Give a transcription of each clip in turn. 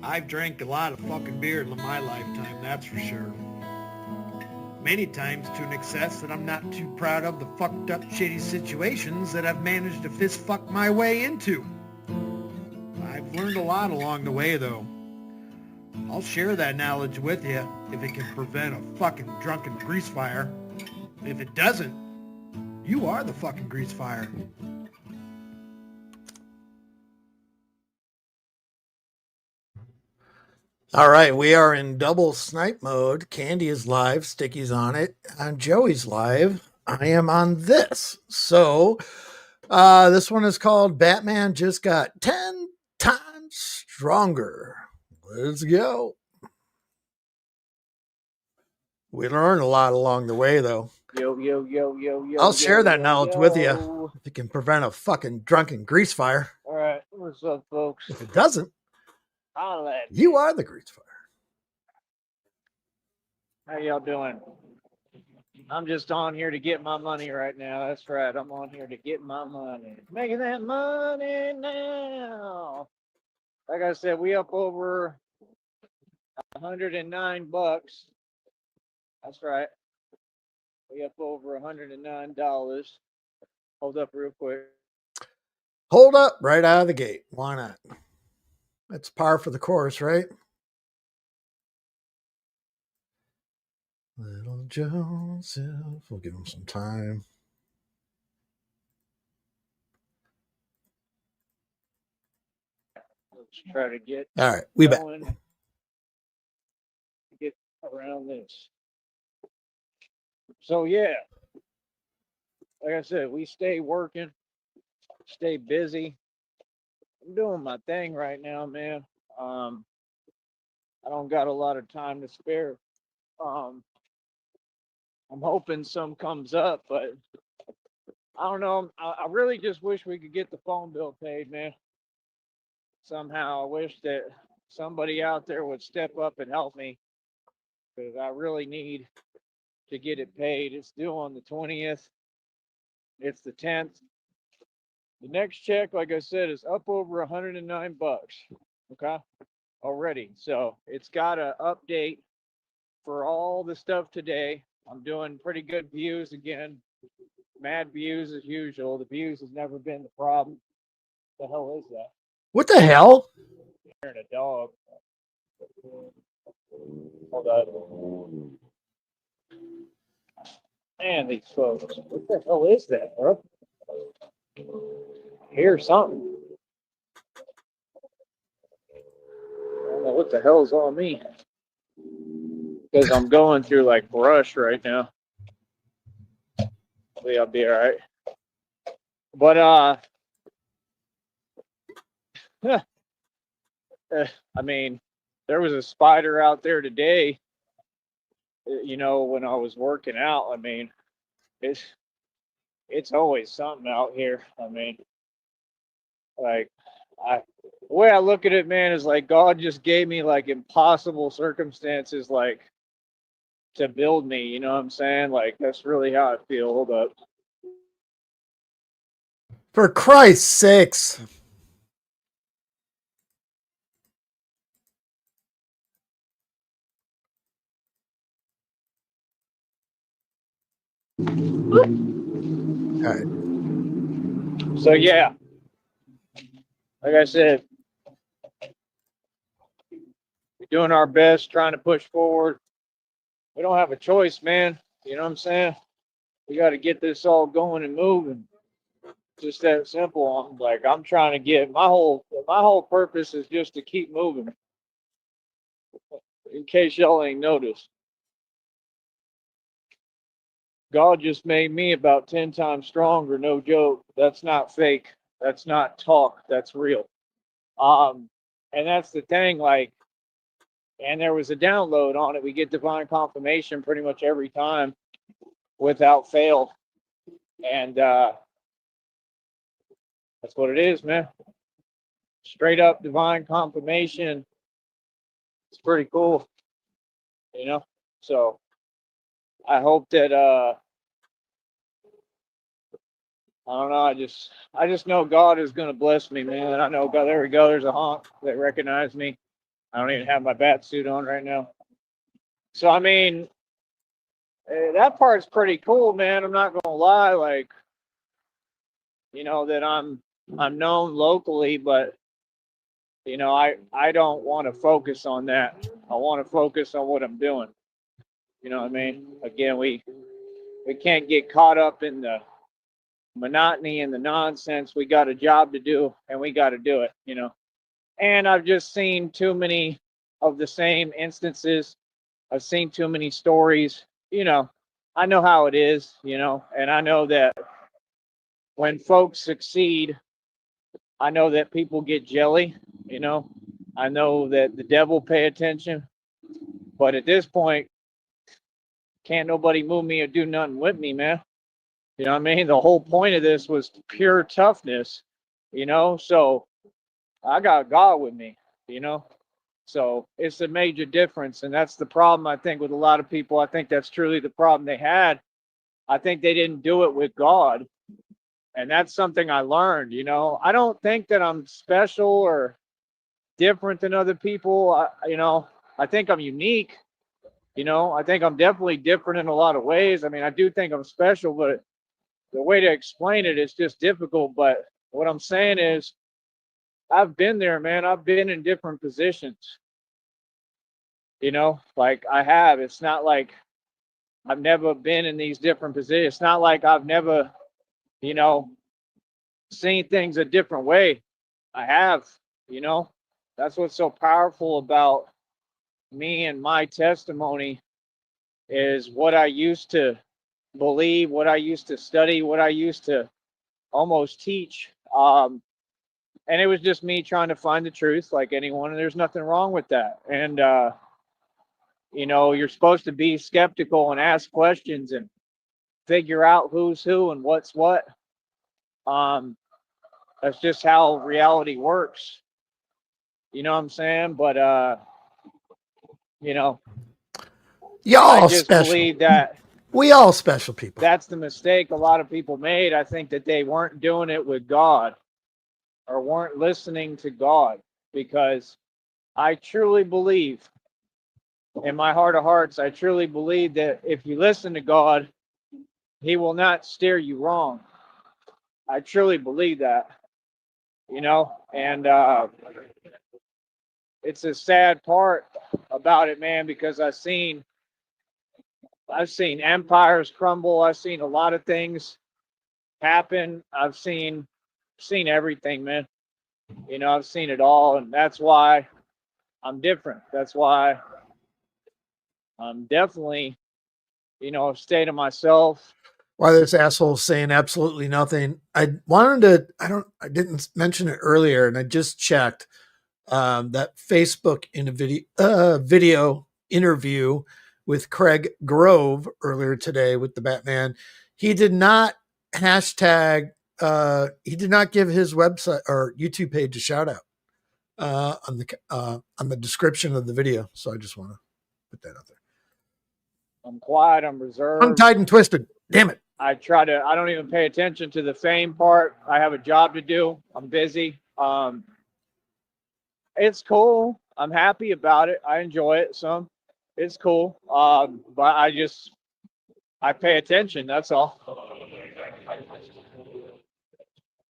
I've drank a lot of fucking beer in my lifetime, that's for sure. Many times to an excess that I'm not too proud of the fucked up shitty situations that I've managed to fist fuck my way into. I've learned a lot along the way though. I'll share that knowledge with you if it can prevent a fucking drunken grease fire. If it doesn't, you are the fucking grease fire. All right, we are in double snipe mode. Candy is live, Sticky's on it, and Joey's live. I am on this. So, this one is called Batman Just Got 10 Times Stronger. Let's go. We learned a lot along the way, though. Yo, yo, yo, yo, yo. I'll share that knowledge with you yo. if it can prevent a fucking drunken grease fire. All right, what's up, folks? If it doesn't, Holla at me. you are the grease fire. How y'all doing? I'm just on here to get my money right now. That's right. I'm on here to get my money. Making that money now. Like I said, we up over $109. That's right. We up over $109. Hold up real quick. Hold up right out of the gate. Why not? That's par for the course, right? Little Joseph. We'll give him some time. Let's try to get All right, we back. Get around this. So yeah, like I said, we stay working, stay busy. I'm doing my thing right now, man. I don't got a lot of time to spare. I'm hoping some comes up, but I don't know. I really just wish we could get the phone bill paid, man. Somehow, I wish that somebody out there would step up and help me because I really need to get it paid. It's due on the 20th. It's the 10th. The next check, like I said, is up over $109. Okay, already. So it's got an update for all the stuff today. I'm doing pretty good views again. Mad views as usual. The views has never been the problem. The hell is that? What the hell? Hearing a dog. Hold on. Man, these folks. What the hell is that, bro? Hear something. I don't know what the hell's on me. Because I'm going through like brush right now. Hopefully I'll be all right. But I mean, there was a spider out there today. You know, when I was working out, I mean, it's always something out here. I mean, like the way I look at it, man, is like God just gave me like impossible circumstances, like to build me. You know what I'm saying? Like that's really how I feel. Hold up. For Christ's sakes. All right. So yeah, like I said, we're doing our best, trying to push forward. We don't have a choice, man. You know what I'm saying? We got to get this all going and moving. Just that simple. I'm trying to get my whole purpose is just to keep moving. In case y'all ain't noticed, God just made me about 10 times stronger. No joke. That's not fake. That's not talk. That's real. And that's the thing. Like, and there was a download on it. We get divine confirmation pretty much every time, without fail. And that's what it is, man. Straight up divine confirmation. It's pretty cool, you know. So I hope that I don't know. I just know God is gonna bless me, man. I know God. There we go. There's a honk that recognized me. I don't even have my bat suit on right now. So I mean, that part's pretty cool, man. I'm not gonna lie, like, that I'm known locally, but I don't want to focus on that. I want to focus on what I'm doing. You know what I mean? Again, we can't get caught up in the monotony and the nonsense. We got a job to do, and we got to do it. And I've just seen too many of the same instances. I've seen too many stories. I know how it is, and I know that when folks succeed, I know that people get jelly. I know that the devil pay attention, but at this point, can't nobody move me or do nothing with me, man. You know what I mean? The whole point of this was pure toughness. So I got God with me. So it's a major difference. And that's the problem, I think, with a lot of people. I think that's truly the problem they had. I think they didn't do it with God. And that's something I learned. I don't think that I'm special or different than other people. I think I'm unique. I think I'm definitely different in a lot of ways. I mean, I do think I'm special, but the way to explain it is just difficult. But what I'm saying is, I've been there, man. I've been in different positions, like I have. It's not like I've never been in these different positions. It's not like I've never, you know, seen things a different way. I have, you know. That's what's so powerful about me and my testimony is what I used to believe, what I used to study, what I used to almost teach. And it was just me trying to find the truth like anyone, and there's nothing wrong with that. And you're supposed to be skeptical and ask questions and figure out who's who and what's what. Um, that's just how reality works. You know what I'm saying? But you know, I Y'all just special. believe that We all special people. that's the mistake a lot of people made. I think that they weren't doing it with God or weren't listening to God, because I truly believe in my heart of hearts, I truly believe that if you listen to God, He will not steer you wrong. I truly believe that, and it's a sad part about it, man, because I've seen empires crumble. I've seen a lot of things happen. I've seen everything, man. I've seen it all, and that's why I'm different. That's why I'm definitely, a state of myself. Why this asshole saying absolutely nothing. I didn't mention it earlier, and I just checked that Facebook in a video interview with Craig Grove earlier today with the Batman. He did not hashtag. He did not give his website or YouTube page a shout out on the description of the video. So I just want to put that out there. I'm quiet. I'm reserved. Untied and twisted. Damn it. I don't even pay attention to the fame part. I have a job to do. I'm busy. It's cool. I'm happy about it. I enjoy it some. It's cool. But I pay attention. That's all.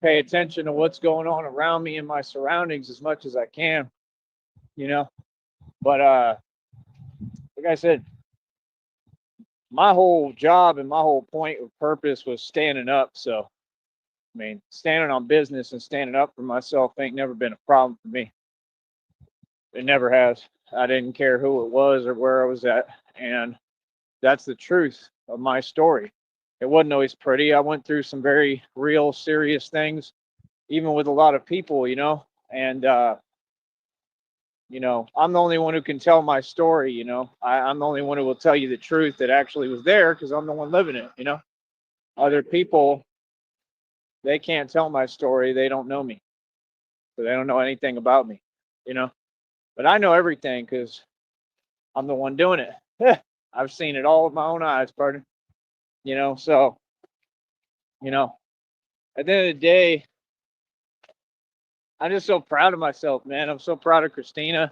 Pay attention to what's going on around me and my surroundings as much as I can, you know. But like I said, my whole job and my whole point of purpose was standing up. So, I mean, standing on business and standing up for myself ain't never been a problem for me. It never has. I didn't care who it was or where I was at. And that's the truth of my story. It wasn't always pretty. I went through some very real, serious things, even with a lot of people. And, I'm the only one who can tell my story. I'm the only one who will tell you the truth that actually was there because I'm the one living it. Other people, they can't tell my story. They don't know me. So they don't know anything about me. But I know everything because I'm the one doing it. I've seen it all with my own eyes, partner. So, at the end of the day, I'm just so proud of myself, man. I'm so proud of Christina.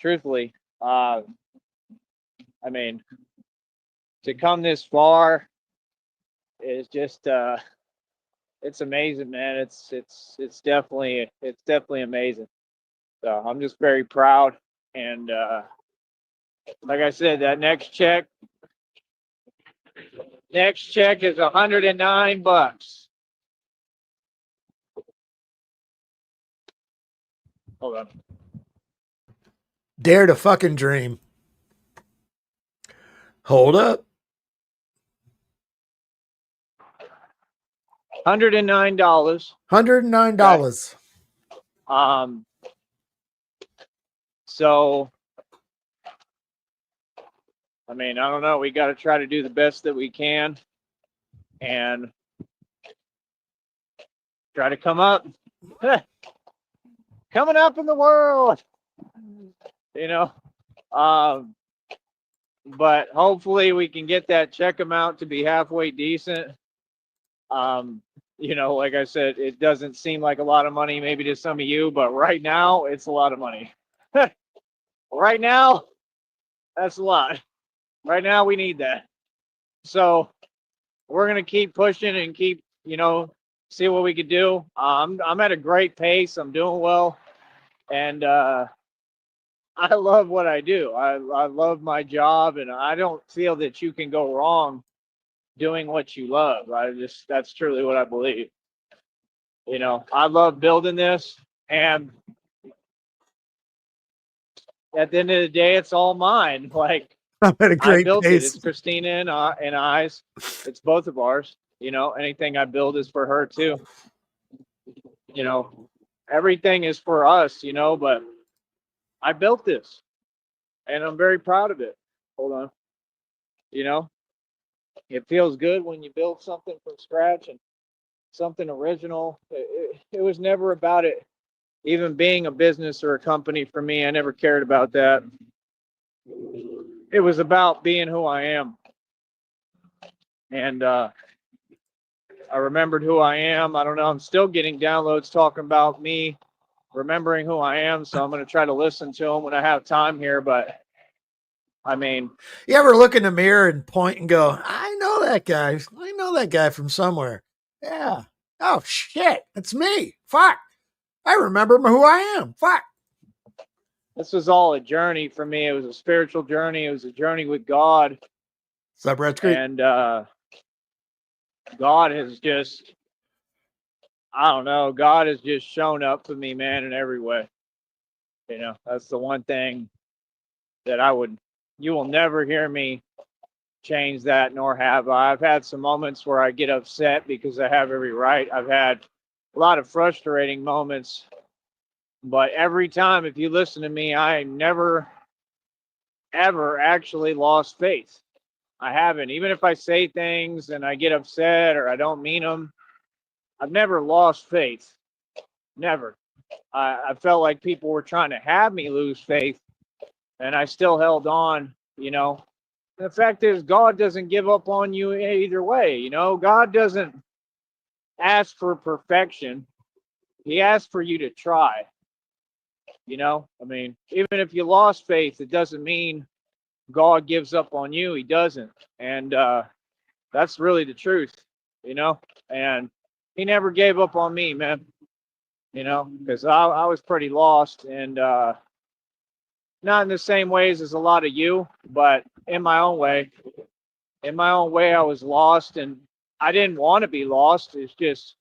truthfully, I mean, to come this far is just it's amazing, man. It's definitely amazing. So I'm just very proud, and like I said, that next check is $109. Hold on. Dare to fucking dream. Hold up. $109. $109. Um, so I mean, I don't know. We got to try to do the best that we can, and try to come up, coming up in the world, you know. Um, but hopefully we can get that check amount to be halfway decent. You know, like I said, it doesn't seem like a lot of money maybe to some of you, but right now it's a lot of money. Right now, that's a lot. Right now we need that. So we're gonna keep pushing and keep, you know, see what we could do. I'm at a great pace. I'm doing well, and I love what I do. I love my job, and I don't feel that you can go wrong doing what you love. That's truly what I believe. You know, I love building this, and at the end of the day, it's all mine. Like, I'm at a I great built it. pace. It's Christina and I's. It's both of ours. You know, anything I build is for her too. You know, everything is for us. You know, but I built this, and I'm very proud of it. Hold on. You know, it feels good when you build something from scratch and something original. It was never about it even being a business or a company for me. I never cared about that. It was about being who I am. And I remembered who I am. I don't know. I'm still getting downloads talking about me remembering who I am. So I'm going to try to listen to them when I have time here. But I mean, You ever look in the mirror and point and go, I know that guy. I know that guy from somewhere. Yeah. Oh, shit. It's me. Fuck. I remember who I am. Fuck. this was all a journey for me. It was a spiritual journey. It was a journey with God. What's up, Red Creek? And God has just, I don't know, God has just shown up for me, man, in every way. You know, that's the one thing that you will never hear me change that, nor have I. I've had some moments where I get upset because I have every right. I've had a lot of frustrating moments, but every time, if you listen to me, I never, ever actually lost faith. I haven't. Even if I say things and I get upset or I don't mean them, I've never lost faith. Never. I felt like people were trying to have me lose faith, and I still held on, you know. The fact is, God doesn't give up on you either way. You know, God doesn't ask for perfection. He asks for you to try. You know, I mean, even if you lost faith, it doesn't mean God gives up on you. He doesn't. And that's really the truth, you know. And he never gave up on me, man, you know, because I was pretty lost, and not in the same ways as a lot of you, but in my own way. In my own way, I was lost, and I didn't want to be lost. It's just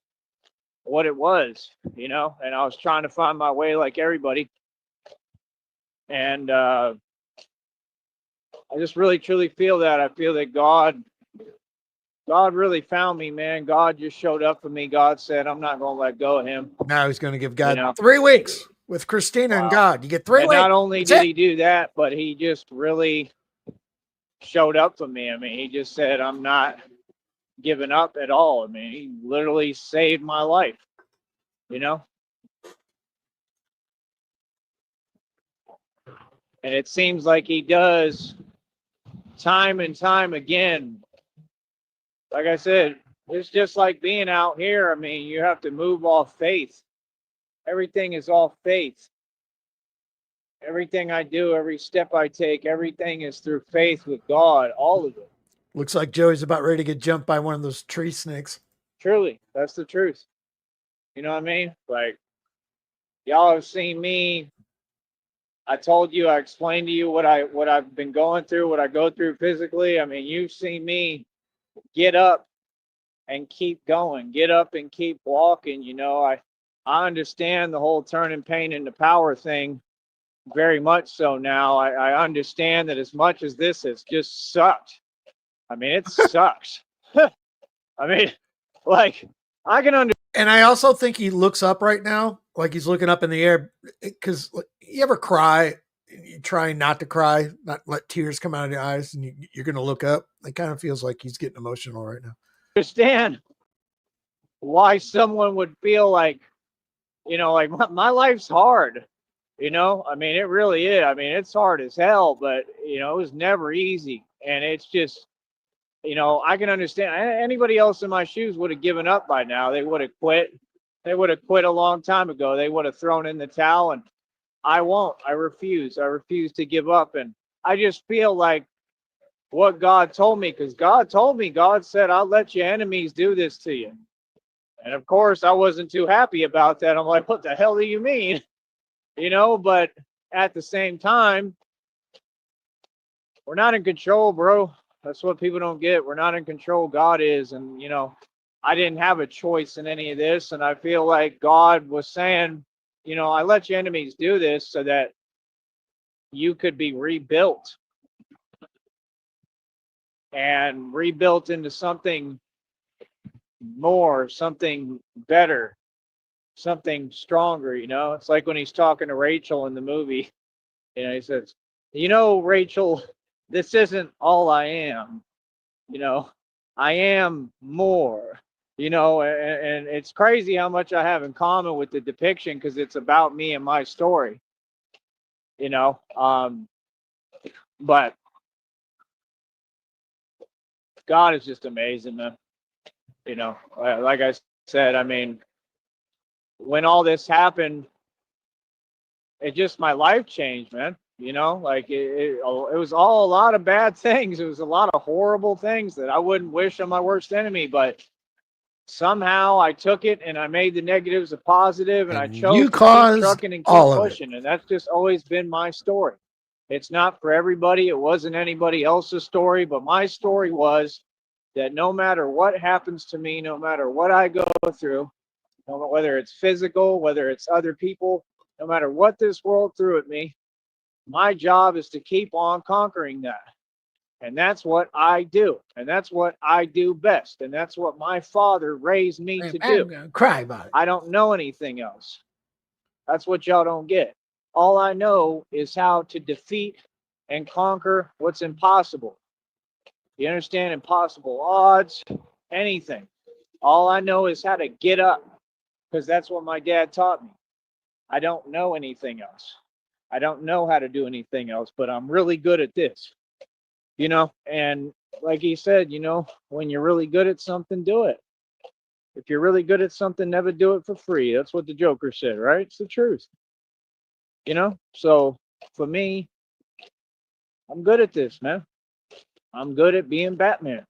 what it was, you know, and I was trying to find my way like everybody. And I just really, truly feel that. I feel that God really found me, man. God just showed up for me. God said, I'm not going to let go of him. Now he's going to give God You know? 3 weeks with Christina and God. You get 3 And weeks. not only That's did it. he do that, but he just really showed up for me. I mean, he just said, I'm not giving up at all. I mean, he literally saved my life, you know? And it seems like he does time and time again. Like I said, it's just like being out here. I mean, you have to move off faith. Everything is all faith. Everything I do, every step I take, everything is through faith with God, all of it. Looks like Joey's about ready to get jumped by one of those tree snakes. Truly, that's the truth. You know what I mean? Like, y'all have seen me. I told you, I explained to you what I've been going through, what I go through physically. I mean, you've seen me get up and keep going, get up and keep walking. You know, I understand the whole turning pain into power thing very much so now. I understand that as much as this has just sucked. I mean, it sucks. I mean, like, I can understand. And I also think he looks up right now, like he's looking up in the air. Because you ever cry, you try not to cry, not let tears come out of your eyes, and you're going to look up. It kind of feels like he's getting emotional right now. Understand why someone would feel like, you know, like my life's hard. You know, I mean, it really is. I mean, it's hard as hell, but, you know, it was never easy. And it's just, you know, I can understand. Anybody else in my shoes would have given up by now. They would have quit. They would have quit a long time ago. They would have thrown in the towel, and I won't. I refuse. I refuse to give up. And I just feel like what God told me, because God told me, God said, I'll let your enemies do this to you. And of course, I wasn't too happy about that. I'm like, what the hell do you mean? You know, but at the same time, we're not in control, bro. That's what people don't get. We're not in control. God is. And, you know, I didn't have a choice in any of this. And I feel like God was saying, you know, I let your enemies do this so that you could be rebuilt and rebuilt into something more, something better, something stronger. You know, it's like when he's talking to Rachel in the movie, you know, he says, you know, Rachel, this isn't all I am. You know, I am more. You know, and it's crazy how much I have in common with the depiction, because it's about me and my story. You know, but God is just amazing, man. You know, like I said, I mean, when all this happened, it just, my life changed, man. You know, like it was all a lot of bad things. It was a lot of horrible things that I wouldn't wish on my worst enemy, but somehow I took it and I made the negatives a positive, and I And chose you to keep caused trucking and keep all of it. pushing. And that's just always been my story. It's not for everybody. It wasn't anybody else's story, but my story was that no matter what happens to me, no matter what I go through, whether it's physical, whether it's other people, no matter what this world threw at me, my job is to keep on conquering that. And that's what I do. And that's what I do best. And that's what my father raised me to do. I'm going to cry about it. I don't know anything else. That's what y'all don't get. All I know is how to defeat and conquer what's impossible. You understand? Impossible odds, anything. All I know is how to get up, because that's what my dad taught me. I don't know anything else. I don't know how to do anything else, but I'm really good at this. You know, and like he said, you know, when you're really good at something, do it. If you're really good at something, never do it for free. That's what the Joker said, right? It's the truth. You know, so for me, I'm good at this, man. I'm good at being Batman.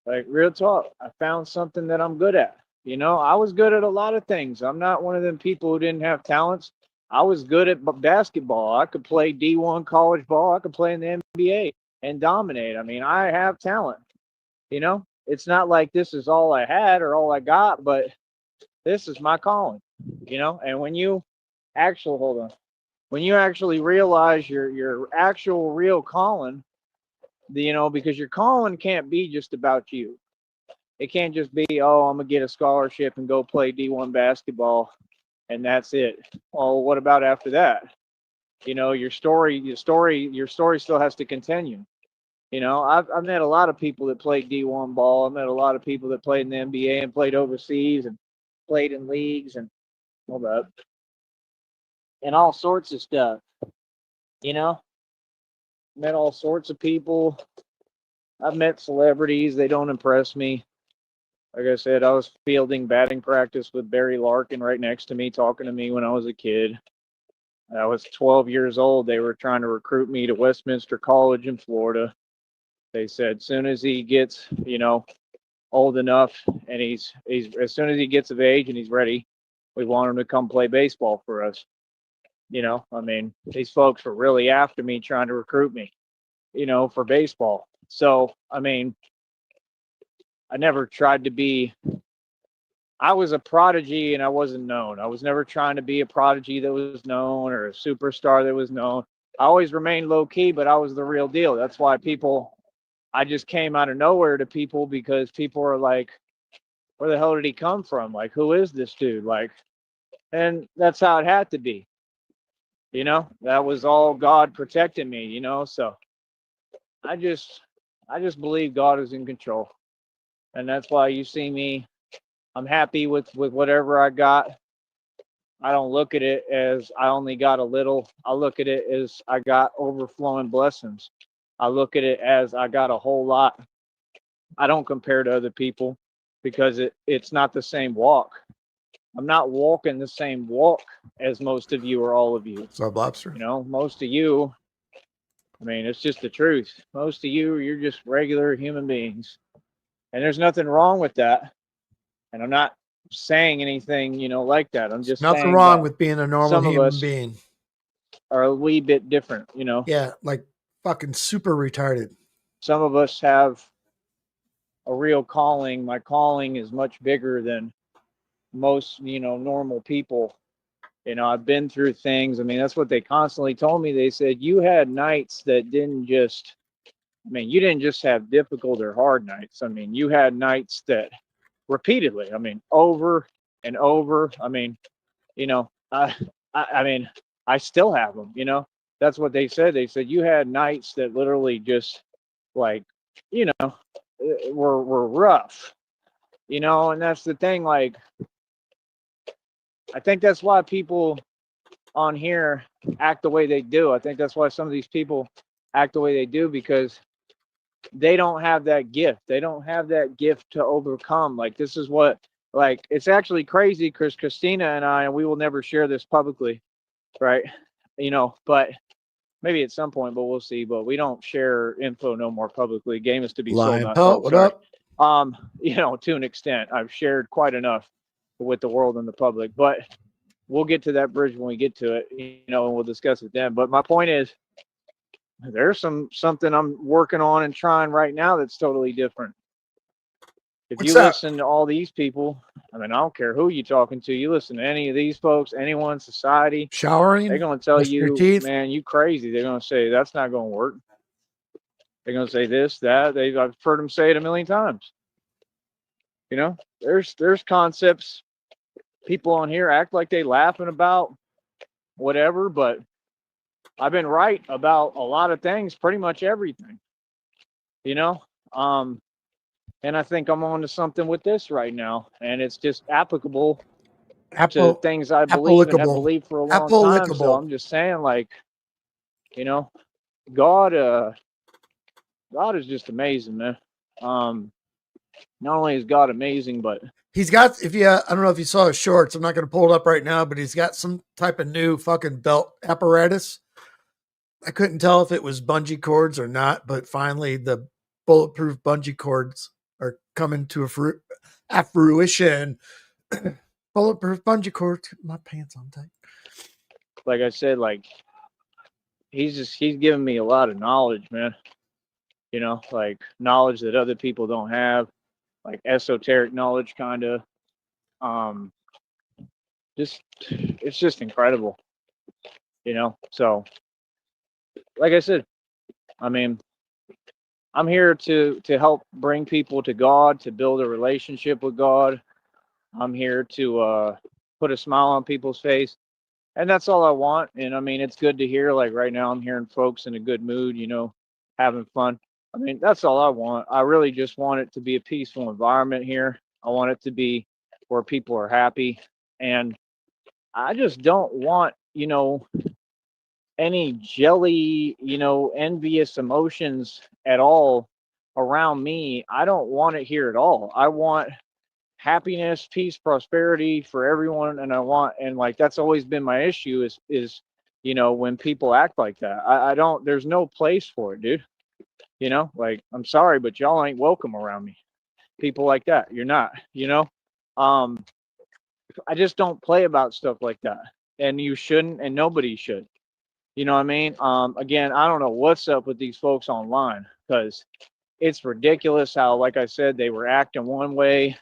Like, real talk. I found something that I'm good at. You know, I was good at a lot of things. I'm not one of them people who didn't have talents. I was good at basketball. I could play D1 college ball. I could play in the NBA and dominate. I mean, I have talent. You know, it's not like this is all I had or all I got, but this is my calling. You know, and when you when you actually realize your actual real calling, you know, because your calling can't be just about you. It can't just be, oh, I'm gonna get a scholarship and go play D1 basketball, and that's it. Oh, what about after that? You know, your story still has to continue. You know, I've met a lot of people that played D1 ball. I've met a lot of people that played in the NBA and played overseas and played in leagues and all that, and all sorts of stuff. You know, met all sorts of people. I've met celebrities. They don't impress me. Like I said, I was fielding batting practice with Barry Larkin right next to me, talking to me when I was a kid. I was 12 years old. They were trying to recruit me to Westminster College in Florida. They said as soon as he gets, old enough and he's as soon as he gets of age and he's ready, we want him to come play baseball for us. I mean, these folks were really after me trying to recruit me, for baseball. So, I mean, I never tried to be, I was a prodigy and I wasn't known. I was never trying to be a prodigy that was known or a superstar that was known. I always remained low key, but I was the real deal. That's why I just came out of nowhere to people because people are like, where the hell did he come from? Like, who is this dude? Like, and that's how it had to be. That was all God protecting me, so I just believe God is in control. And that's why you see me, I'm happy with whatever I got. I don't look at it as I only got a little. I look at it as I got overflowing blessings. I look at it as I got a whole lot. I don't compare to other people because it's not the same walk. I'm not walking the same walk as most of you or all of you. Sub Lobster. Most of you, I mean, it's just the truth. Most of you, you're just regular human beings. And there's nothing wrong with that. And I'm not saying anything, like that. I'm just Nothing saying wrong that with being a normal some of human us being. are a wee bit different, Yeah, like fucking super retarded. Some of us have a real calling. My calling is much bigger than most, normal people. I've been through things. I mean, that's what they constantly told me. They said, you had nights that didn't just, you didn't just have difficult or hard nights. I mean, you had nights that repeatedly, over and over. I mean, I still have them, That's what they said. They said, you had nights that literally just like, were rough, and that's the thing. Like, I think that's why people on here act the way they do. I think that's why some of these people act the way they do, because they don't have that gift. They don't have that gift to overcome. Like, this is what, like, it's actually crazy because Christina and I, and we will never share this publicly, right? But maybe at some point, but we'll see. But we don't share info no more publicly. Game is to be sold, Lion not Pelt, sold. what Sorry. up? To an extent, I've shared quite enough with the world and the public, but we'll get to that bridge when we get to it, and we'll discuss it then. But my point is, there's something I'm working on and trying right now that's totally different. If What's you that? listen to all these people, I don't care who you're talking to, you listen to any of these folks, anyone in society, Showering? they're going to tell Brushing your you, teeth? man, you crazy. They're going to say, that's not going to work. They're going to say this, that. I've heard them say it a million times. There's concepts people on here act like they laughing about whatever, but I've been right about a lot of things, pretty much everything, and I think I'm on to something with this right now, and it's just applicable to things I believe and have believed for a long time. So I'm just saying, like, God, God is just amazing, man. Not only is God amazing, but he's got, I don't know if you saw his shorts, I'm not going to pull it up right now, but he's got some type of new fucking belt apparatus. I couldn't tell if it was bungee cords or not, but finally the bulletproof bungee cords are coming to a fruition. Bulletproof bungee cord. My pants on tight. like I said, like, he's giving me a lot of knowledge, man. Like knowledge that other people don't have, like esoteric knowledge, kind of. It's just incredible, So, like I said, I'm here to help bring people to God, to build a relationship with God. I'm here to put a smile on people's face, and that's all I want. And it's good to hear. Like right now, I'm hearing folks in a good mood, having fun. That's all I want. I really just want it to be a peaceful environment here. I want it to be where people are happy, and I just don't want, any jelly, envious emotions at all around me. I don't want it here at all. I want happiness, peace, prosperity for everyone, and I want, and like that's always been my issue is you know, when people act like that. I don't, there's no place for it, dude. You know, like, I'm sorry, but y'all ain't welcome around me. People like that, you're not, you know. Um, I just don't play about stuff like that. And you shouldn't, and nobody should. You know what I mean? Again, I don't know what's up with these folks online because it's ridiculous how, like I said, they were acting one way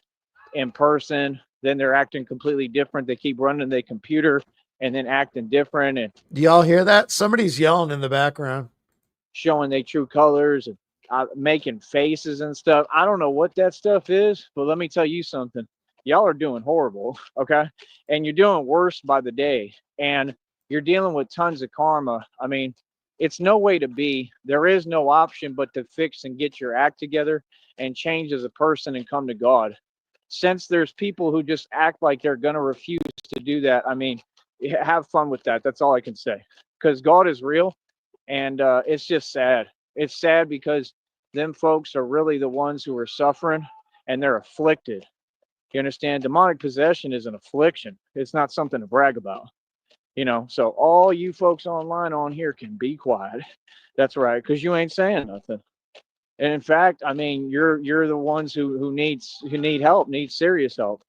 in person, then they're acting completely different. They keep running their computer and then acting different and Do y'all hear that? Somebody's yelling in the background. showing their true colors and making faces and stuff. I don't know what that stuff is, but let me tell you something. Y'all are doing horrible, okay? And you're doing worse by the day. And you're dealing with tons of karma. I mean, it's no way to be. There is no option but to fix and get your act together and change as a person and come to God. Since there's people who just act like they're going to refuse to do that, I mean, have fun with that. That's all I can say. Because God is real, and it's just sad. It's sad because them folks are really the ones who are suffering and they're afflicted. You understand? Demonic possession is an affliction. It's not something to brag about. You know, so all you folks online on here can be quiet. That's right, because you ain't saying nothing. And in fact, I mean, you're the ones who need help, need serious help.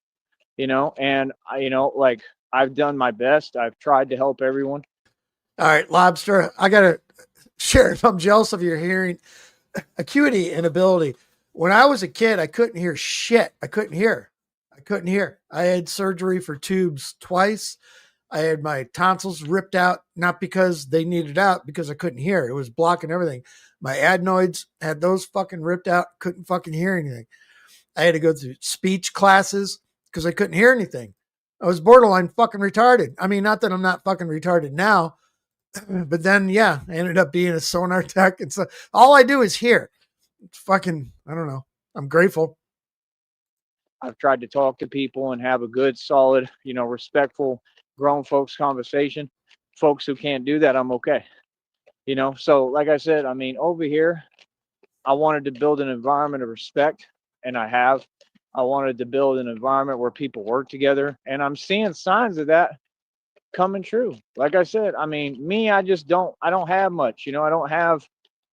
You know, and you know, like, I've done my best. I've tried to help everyone. All right, Lobster, I got to share. I'm jealous of your hearing acuity and ability. When I was a kid, I couldn't hear shit. I couldn't hear. I had surgery for tubes twice. I had my tonsils ripped out, not because they needed out, because I couldn't hear. It was blocking everything. My adenoids had those fucking ripped out, couldn't fucking hear anything. I had to go through speech classes because I couldn't hear anything. I was borderline fucking retarded. I mean, not that I'm not fucking retarded now, but then, yeah, I ended up being a sonar tech. And so all I do is hear. It's fucking, I don't know. I'm grateful. I've tried to talk to people and have a good, solid, you know, respectful, grown folks conversation. Folks who can't do that, I'm okay. You know, so like I said, I mean, over here, I wanted to build an environment of respect, and I have. I wanted to build an environment where people work together, and I'm seeing signs of that coming true. Like I said, I mean, me, I don't have much, you know, I don't have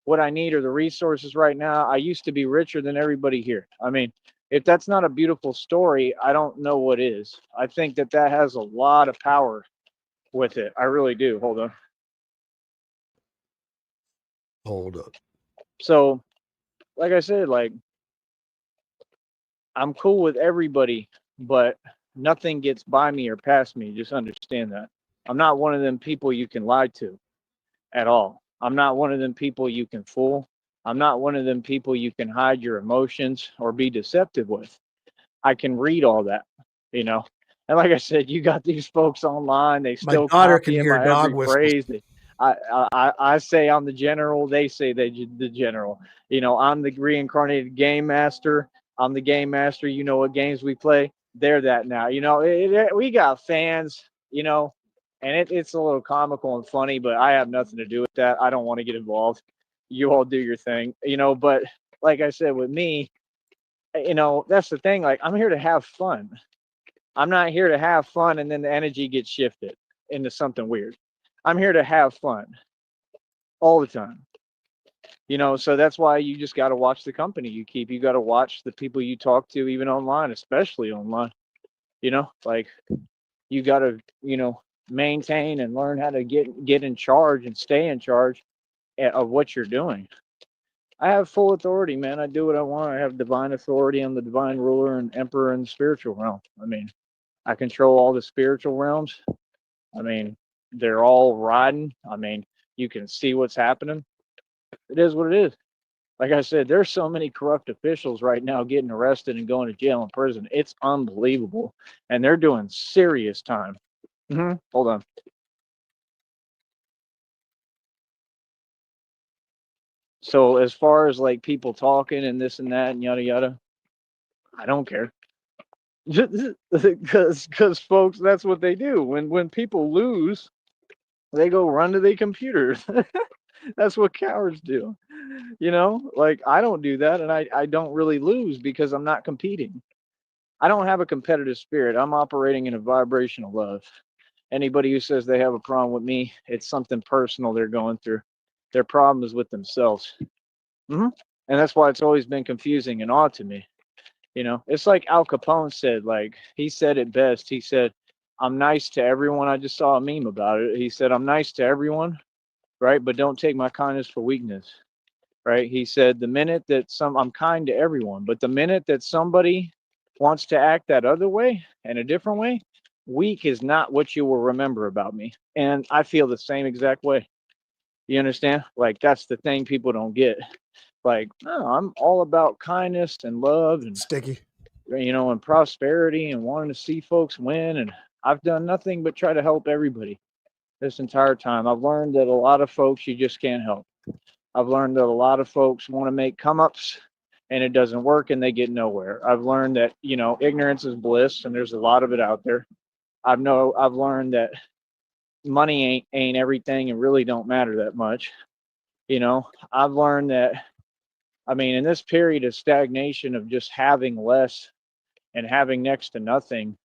what I need or the resources right now. I used to be richer than everybody here. I mean, if that's not a beautiful story, I don't know what is. I think that that has a lot of power with it. I really do. Hold on. Hold up. So, like I said, like, I'm cool with everybody, but nothing gets by me or past me. Just understand that. I'm not one of them people you can lie to at all. I'm not one of them people you can fool. I'm not one of them people you can hide your emotions or be deceptive with. I can read all that, you know. And like I said, you got these folks online. They My still daughter can copying hear my dog every whistles. phrase. I say I'm the general. They say the general. You know, I'm the reincarnated game master. I'm the game master. You know what games we play? They're that now. You know, we got fans. You know, and it's a little comical and funny, but I have nothing to do with that. I don't want to get involved. You all do your thing. You know, but like I said, with me, you know, that's the thing. Like, I'm here to have fun. I'm not here to have fun and then the energy gets shifted into something weird. I'm here to have fun all the time. You know, so that's why you just got to watch the company you keep. You got to watch the people you talk to, even online, especially online. You know, like, you got to, you know, maintain and learn how to get in charge and stay in charge of what you're doing. I have full authority, man. I do what I want. I have divine authority. I'm the divine ruler and emperor in the spiritual realm. I mean, I control all the spiritual realms. I mean, they're all riding. I mean, you can see what's happening. It is what it is. Like I said, there's so many corrupt officials right now getting arrested and going to jail and prison. It's unbelievable. And they're doing serious time. Hold on. So as far as like people talking and this and that and yada yada, I don't care. Because folks, that's what they do. When people lose, they go run to their computers. That's what cowards do. You know, like, I don't do that, and I don't really lose because I'm not competing. I don't have a competitive spirit. I'm operating in a vibration of love. Anybody who says they have a problem with me, it's something personal they're going through. Their problem is with themselves. And that's why it's always been confusing and odd to me. You know, it's like Al Capone said, like, he said it best. He said, I'm nice to everyone. I just saw a meme about it. He said, I'm nice to everyone, right? But don't take my kindness for weakness, right? He said, the minute that I'm kind to everyone, but the minute that somebody wants to act that other way and a different way, weak is not what you will remember about me. And I feel the same exact way. You understand? Like, that's the thing people don't get. Like, no, I'm all about kindness and love and, Sticky. you know, and prosperity and wanting to see folks win. And I've done nothing but try to help everybody this entire time. I've learned that a lot of folks you just can't help. I've learned that a lot of folks want to make come ups and it doesn't work and they get nowhere. I've learned that, you know, ignorance is bliss and there's a lot of it out there. I've learned that money ain't everything and really don't matter that much. You know, I've learned that, I mean, in this period of stagnation of just having less and having next to nothing,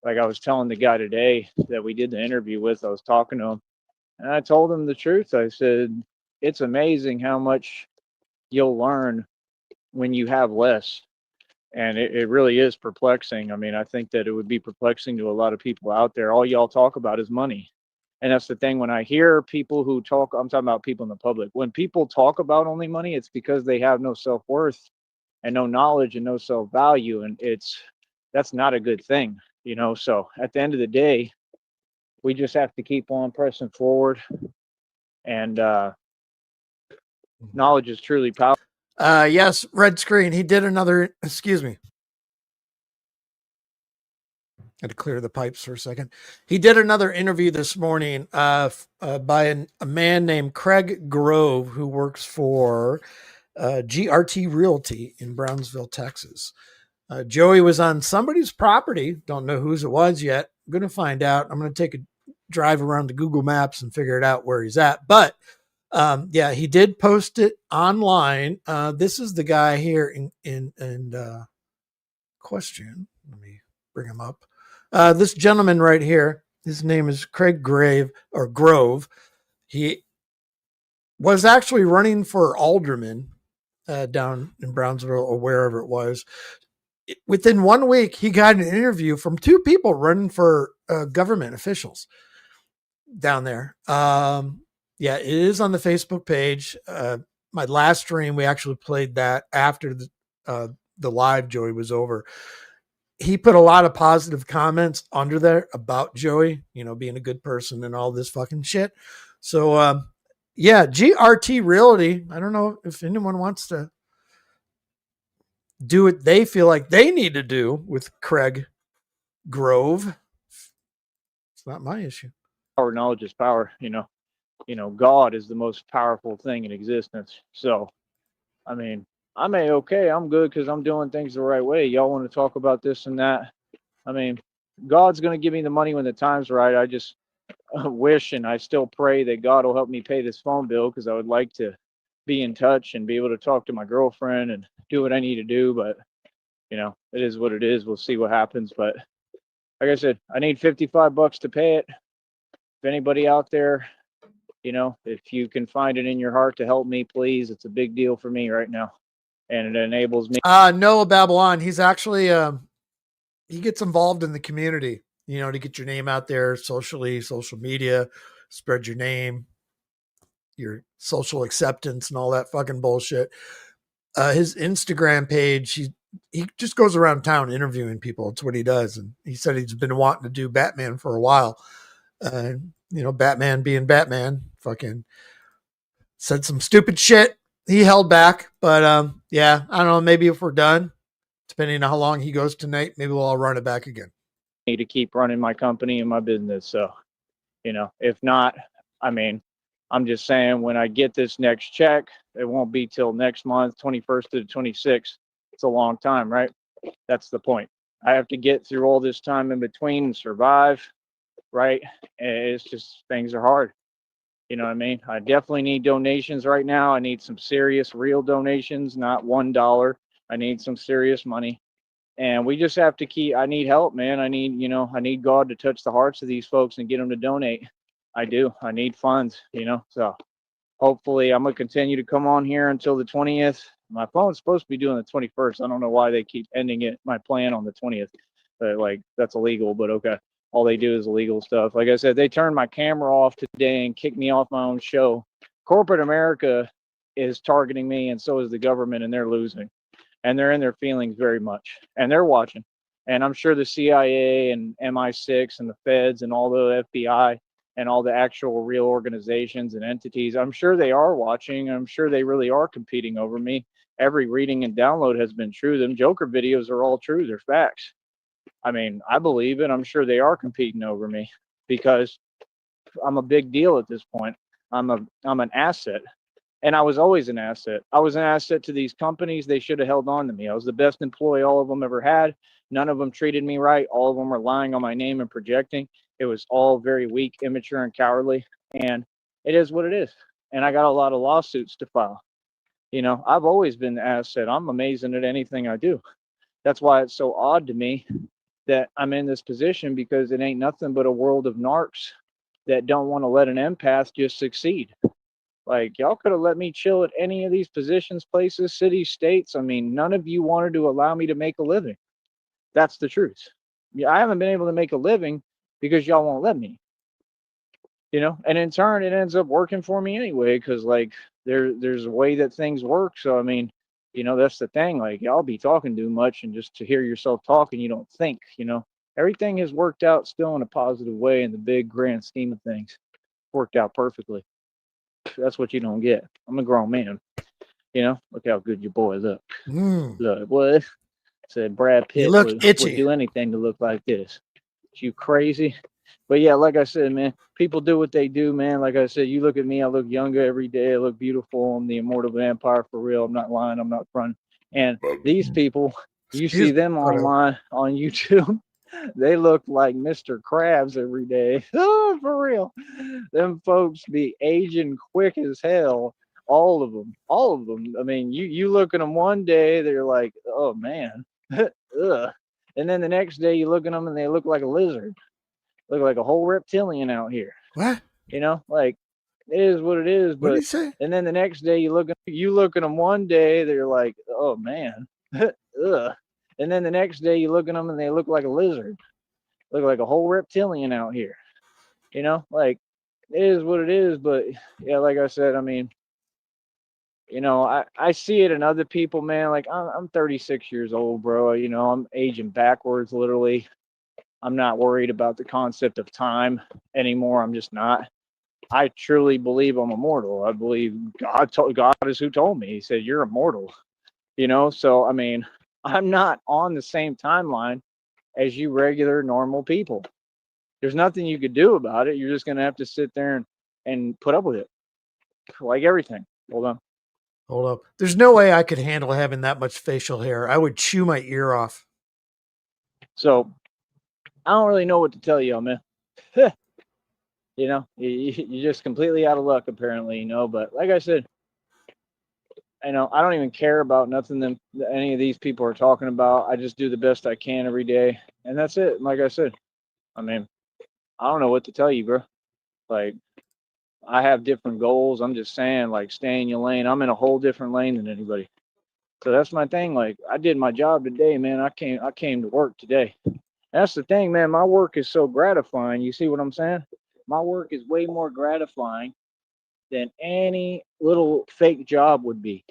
like I was telling the guy today that we did the interview with, I was talking to him and I told him the truth. I said, it's amazing how much you'll learn when you have less. And it really is perplexing. I mean, I think that it would be perplexing to a lot of people out there. All y'all talk about is money. And that's the thing. When I hear people who talk, I'm talking about people in the public. When people talk about only money, it's because they have no self-worth and no knowledge and no self-value. And that's not a good thing, you know? So at the end of the day, we just have to keep on pressing forward. And knowledge is truly powerful. Yes, red screen. He did another, excuse me. Had to clear the pipes for a second. He did another interview this morning by a man named Craig Grove, who works for GRT Realty in Brownsville, Texas. Joey was on somebody's property. Don't know whose it was yet. I'm going to find out. I'm going to take a drive around to Google Maps and figure it out where he's at. But yeah, he did post it online. This is the guy here in question. Let me bring him up. This gentleman right here, his name is Craig Grove. He was actually running for alderman down in Brownsville or wherever it was. Within 1 week, he got an interview from two people running for government officials down there. Yeah, it is on the Facebook page. My last stream, we actually played that after the live Joey was over. He put a lot of positive comments under there about Joey, you know, being a good person and all this fucking shit. So, yeah, GRT Realty. I don't know if anyone wants to do what they feel like they need to do with Craig Grove. It's not my issue. Power, knowledge is power, you know, God is the most powerful thing in existence. So, I mean, I'm okay. I'm good because I'm doing things the right way. Y'all want to talk about this and that. I mean, God's going to give me the money when the time's right. I just wish and I still pray that God will help me pay this phone bill because I would like to be in touch and be able to talk to my girlfriend and do what I need to do. But, you know, it is what it is. We'll see what happens. But like I said, I need $55 to pay it. If anybody out there, you know, if you can find it in your heart to help me, please. It's a big deal for me right now. And it enables me. Noah Babylon. He's actually, he gets involved in the community, you know, to get your name out there socially, social media, spread your name, your social acceptance and all that fucking bullshit. His Instagram page, he just goes around town interviewing people. It's what he does. And he said he's been wanting to do Batman for a while. You know, Batman being Batman, fucking said some stupid shit. He held back, but yeah, I don't know. Maybe if we're done, depending on how long he goes tonight, maybe we'll all run it back again. To keep running my company and my business. So, you know, if not, I mean, I'm just saying when I get this next check, it won't be till next month, 21st to the 26th. It's a long time, right? That's the point. I have to get through all this time in between and survive, right? And it's just, things are hard. You know what I mean? I definitely need donations right now. I need some serious, real donations, not $1. I need some serious money. And we just have to keep, I need help, man. I need, I need God to touch the hearts of these folks and get them to donate. I do. I need funds, so hopefully I'm going to continue to come on here until the 20th. My phone's supposed to be doing the 21st. I don't know why they keep ending it, my plan on the 20th. But like, that's illegal, but okay. All they do is illegal stuff. Like I said, they turned my camera off today and kicked me off my own show. Corporate America is targeting me, and so is the government, and they're losing. And they're in their feelings very much. And they're watching. And I'm sure the CIA and MI6 and the feds and all the FBI and all the actual real organizations and entities, I'm sure they are watching. I'm sure they really are competing over me. Every reading and download has been true. Them Joker videos are all true. They're facts. I mean, I believe it. I'm sure they are competing over me because I'm a big deal at this point. I'm an asset. And I was always an asset. I was an asset to these companies. They should have held on to me. I was the best employee all of them ever had. None of them treated me right. All of them were lying on my name and projecting. It was all very weak, immature, and cowardly. And it is what it is. And I got a lot of lawsuits to file. I've always been the asset. I'm amazing at anything I do. That's why it's so odd to me that I'm in this position, because it ain't nothing but a world of narcs that don't want to let an empath just succeed. Like, y'all could have let me chill at any of these positions, places, cities, states. I mean, none of you wanted to allow me to make a living. That's the truth. Yeah, I haven't been able to make a living because y'all won't let me. And in turn, it ends up working for me anyway, because like there's a way that things work. So I mean, that's the thing. Like, y'all be talking too much, and just to hear yourself talking, you don't think. Everything has worked out still in a positive way in the big grand scheme of things. Worked out perfectly. That's what you don't get. I'm a grown man. Look how good your boy look. Look, what? Said Brad Pitt would do anything to look like this. You crazy? But yeah, like I said, man, people do what they do, man. Like I said, you look at me, I look younger every day. I look beautiful. I'm the immortal vampire for real. I'm not lying. I'm not fronting. And these people, you see them online on YouTube, they look like Mr. Krabs every day. Oh, for real. Them folks be aging quick as hell. All of them. All of them. I mean, you look at them one day, they're like, oh, man. Ugh. And then the next day you look at them and they look like a lizard. Look like a whole reptilian out here. What? Like, it is what it is. What but did he say? And then the next day you look at them one day, they're like, oh, man. Ugh. And then the next day you look at them and they look like a lizard. Look like a whole reptilian out here. Like, it is what it is. But yeah, like I said, I mean, I see it in other people, man. Like, I'm 36 years old, bro. I'm aging backwards, literally. I'm not worried about the concept of time anymore. I'm just not. I truly believe I'm immortal. I believe God is who told me. He said, you're immortal. So, I mean, I'm not on the same timeline as you regular, normal people. There's nothing you could do about it. You're just going to have to sit there and put up with it. Like everything. Hold on. Hold up. There's no way I could handle having that much facial hair. I would chew my ear off. So, I don't really know what to tell you, man. You're just completely out of luck, apparently, but like I said, I don't even care about nothing that any of these people are talking about. I just do the best I can every day, and that's it. Like I said, I mean, I don't know what to tell you, bro. Like, I have different goals. I'm just saying, like, stay in your lane. I'm in a whole different lane than anybody. So that's my thing. Like, I did my job today, man. I came to work today. That's the thing, man. My work is so gratifying. You see what I'm saying? My work is way more gratifying than any little fake job would be.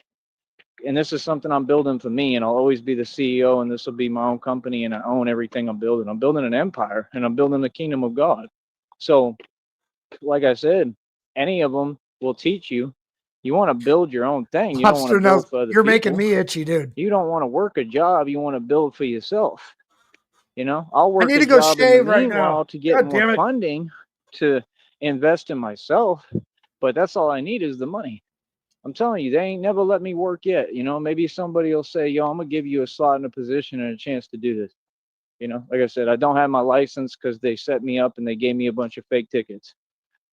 And this is something I'm building for me, and I'll always be the CEO, and this will be my own company, and I own everything I'm building. I'm building an empire, and I'm building the kingdom of God. So, like I said, any of them will teach you. You want to build your own thing. You don't want to build for other people. You're making me itchy, dude. You don't want to work a job. You want to build for yourself. I'll work I need a to go job shave in the right meanwhile now to get more funding to invest in myself. But that's all I need is the money. I'm telling you, they ain't never let me work yet. Maybe somebody will say, yo, I'm going to give you a slot in a position and a chance to do this. Like I said, I don't have my license because they set me up and they gave me a bunch of fake tickets.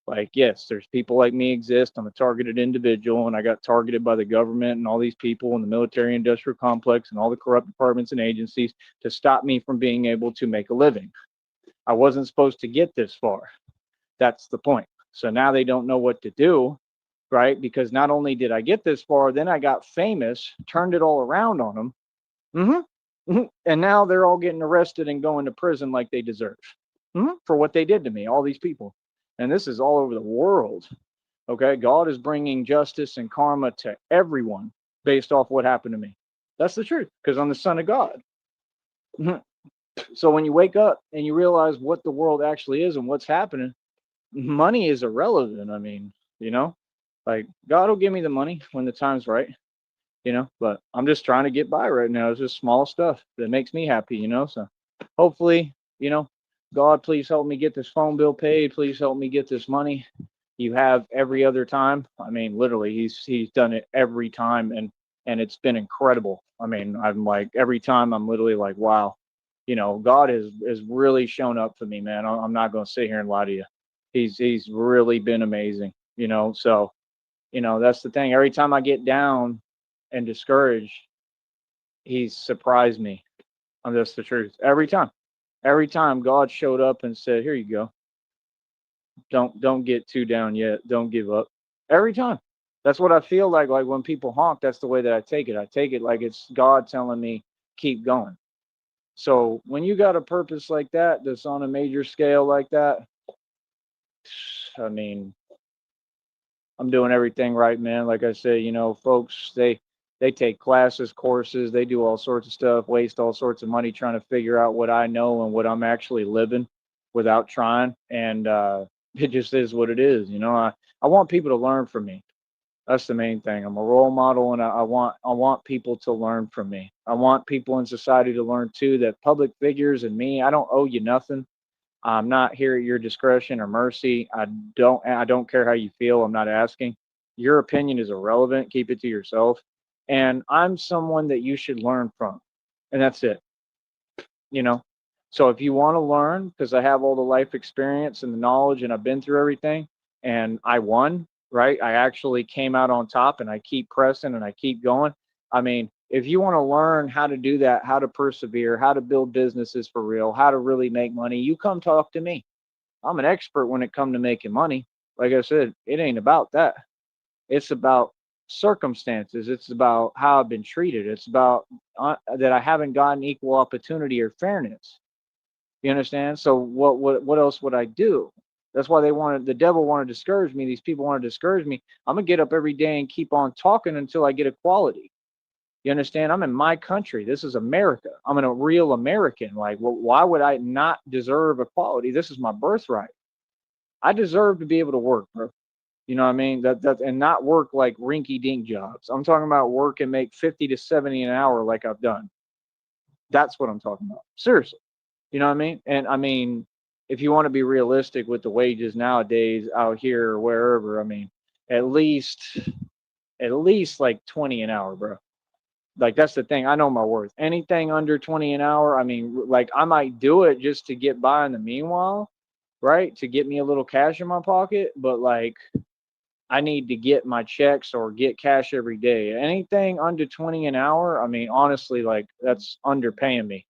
Like, yes, there's people like me exist. I'm a targeted individual, and I got targeted by the government and all these people in the military industrial complex and all the corrupt departments and agencies to stop me from being able to make a living. I wasn't supposed to get this far. That's the point. So now they don't know what to do, right? Because not only did I get this far, then I got famous, turned it all around on them. And now they're all getting arrested and going to prison like they deserve for what they did to me, all these people. And this is all over the world. Okay. God is bringing justice and karma to everyone based off what happened to me. That's the truth, because I'm the son of God. So when you wake up and you realize what the world actually is and what's happening, money is irrelevant. I mean, like God will give me the money when the time's right, but I'm just trying to get by right now. It's just small stuff that makes me happy, so hopefully, God, please help me get this phone bill paid. Please help me get this money. You have every other time. I mean, literally, he's done it every time, and it's been incredible. I mean, I'm like, every time I'm literally like, wow, God has really shown up for me, man. I'm not going to sit here and lie to you. He's really been amazing, so that's the thing. Every time I get down and discouraged, he's surprised me. That's the truth. Every time God showed up and said, here you go. Don't get too down yet. Don't give up. Every time. That's what I feel like when people honk, that's the way that I take it. I take it like it's God telling me, keep going. So when you got a purpose like that, that's on a major scale like that, I mean, I'm doing everything right, man. Like I said, folks, they take classes, courses, they do all sorts of stuff, waste all sorts of money trying to figure out what I know and what I'm actually living without trying. And it just is what it is. I want people to learn from me. That's the main thing. I'm a role model, and I want people to learn from me. I want people in society to learn too that public figures and me, I don't owe you nothing. I'm not here at your discretion or mercy. I don't care how you feel. I'm not asking. Your opinion is irrelevant. Keep it to yourself. And I'm someone that you should learn from. And that's it. So if you want to learn, because I have all the life experience and the knowledge and I've been through everything and I won, right? I actually came out on top and I keep pressing and I keep going. I mean, if you want to learn how to do that, how to persevere, how to build businesses for real, how to really make money, you come talk to me. I'm an expert when it comes to making money. Like I said, it ain't about that. It's about circumstances. It's about how I've been treated. It's about that I haven't gotten equal opportunity or fairness. You understand? So what else would I do? That's why the devil want to discourage me. These people want to discourage me. I'm gonna get up every day and keep on talking until I get equality. You understand? I'm in my country. This is America. I'm a real American. Like, well, why would I not deserve equality? This is my birthright. I deserve to be able to work, bro. You know what I mean? That and not work like rinky dink jobs. I'm talking about work and make 50 to 70 an hour like I've done. That's what I'm talking about. Seriously. You know what I mean? And I mean, if you want to be realistic with the wages nowadays out here or wherever, I mean, at least like 20 an hour, bro. Like, that's the thing. I know my worth. Anything under 20 an hour, I mean, like, I might do it just to get by in the meanwhile, right? To get me a little cash in my pocket. But like, I need to get my checks or get cash every day. Anything under 20 an hour, I mean, honestly, like, that's underpaying me.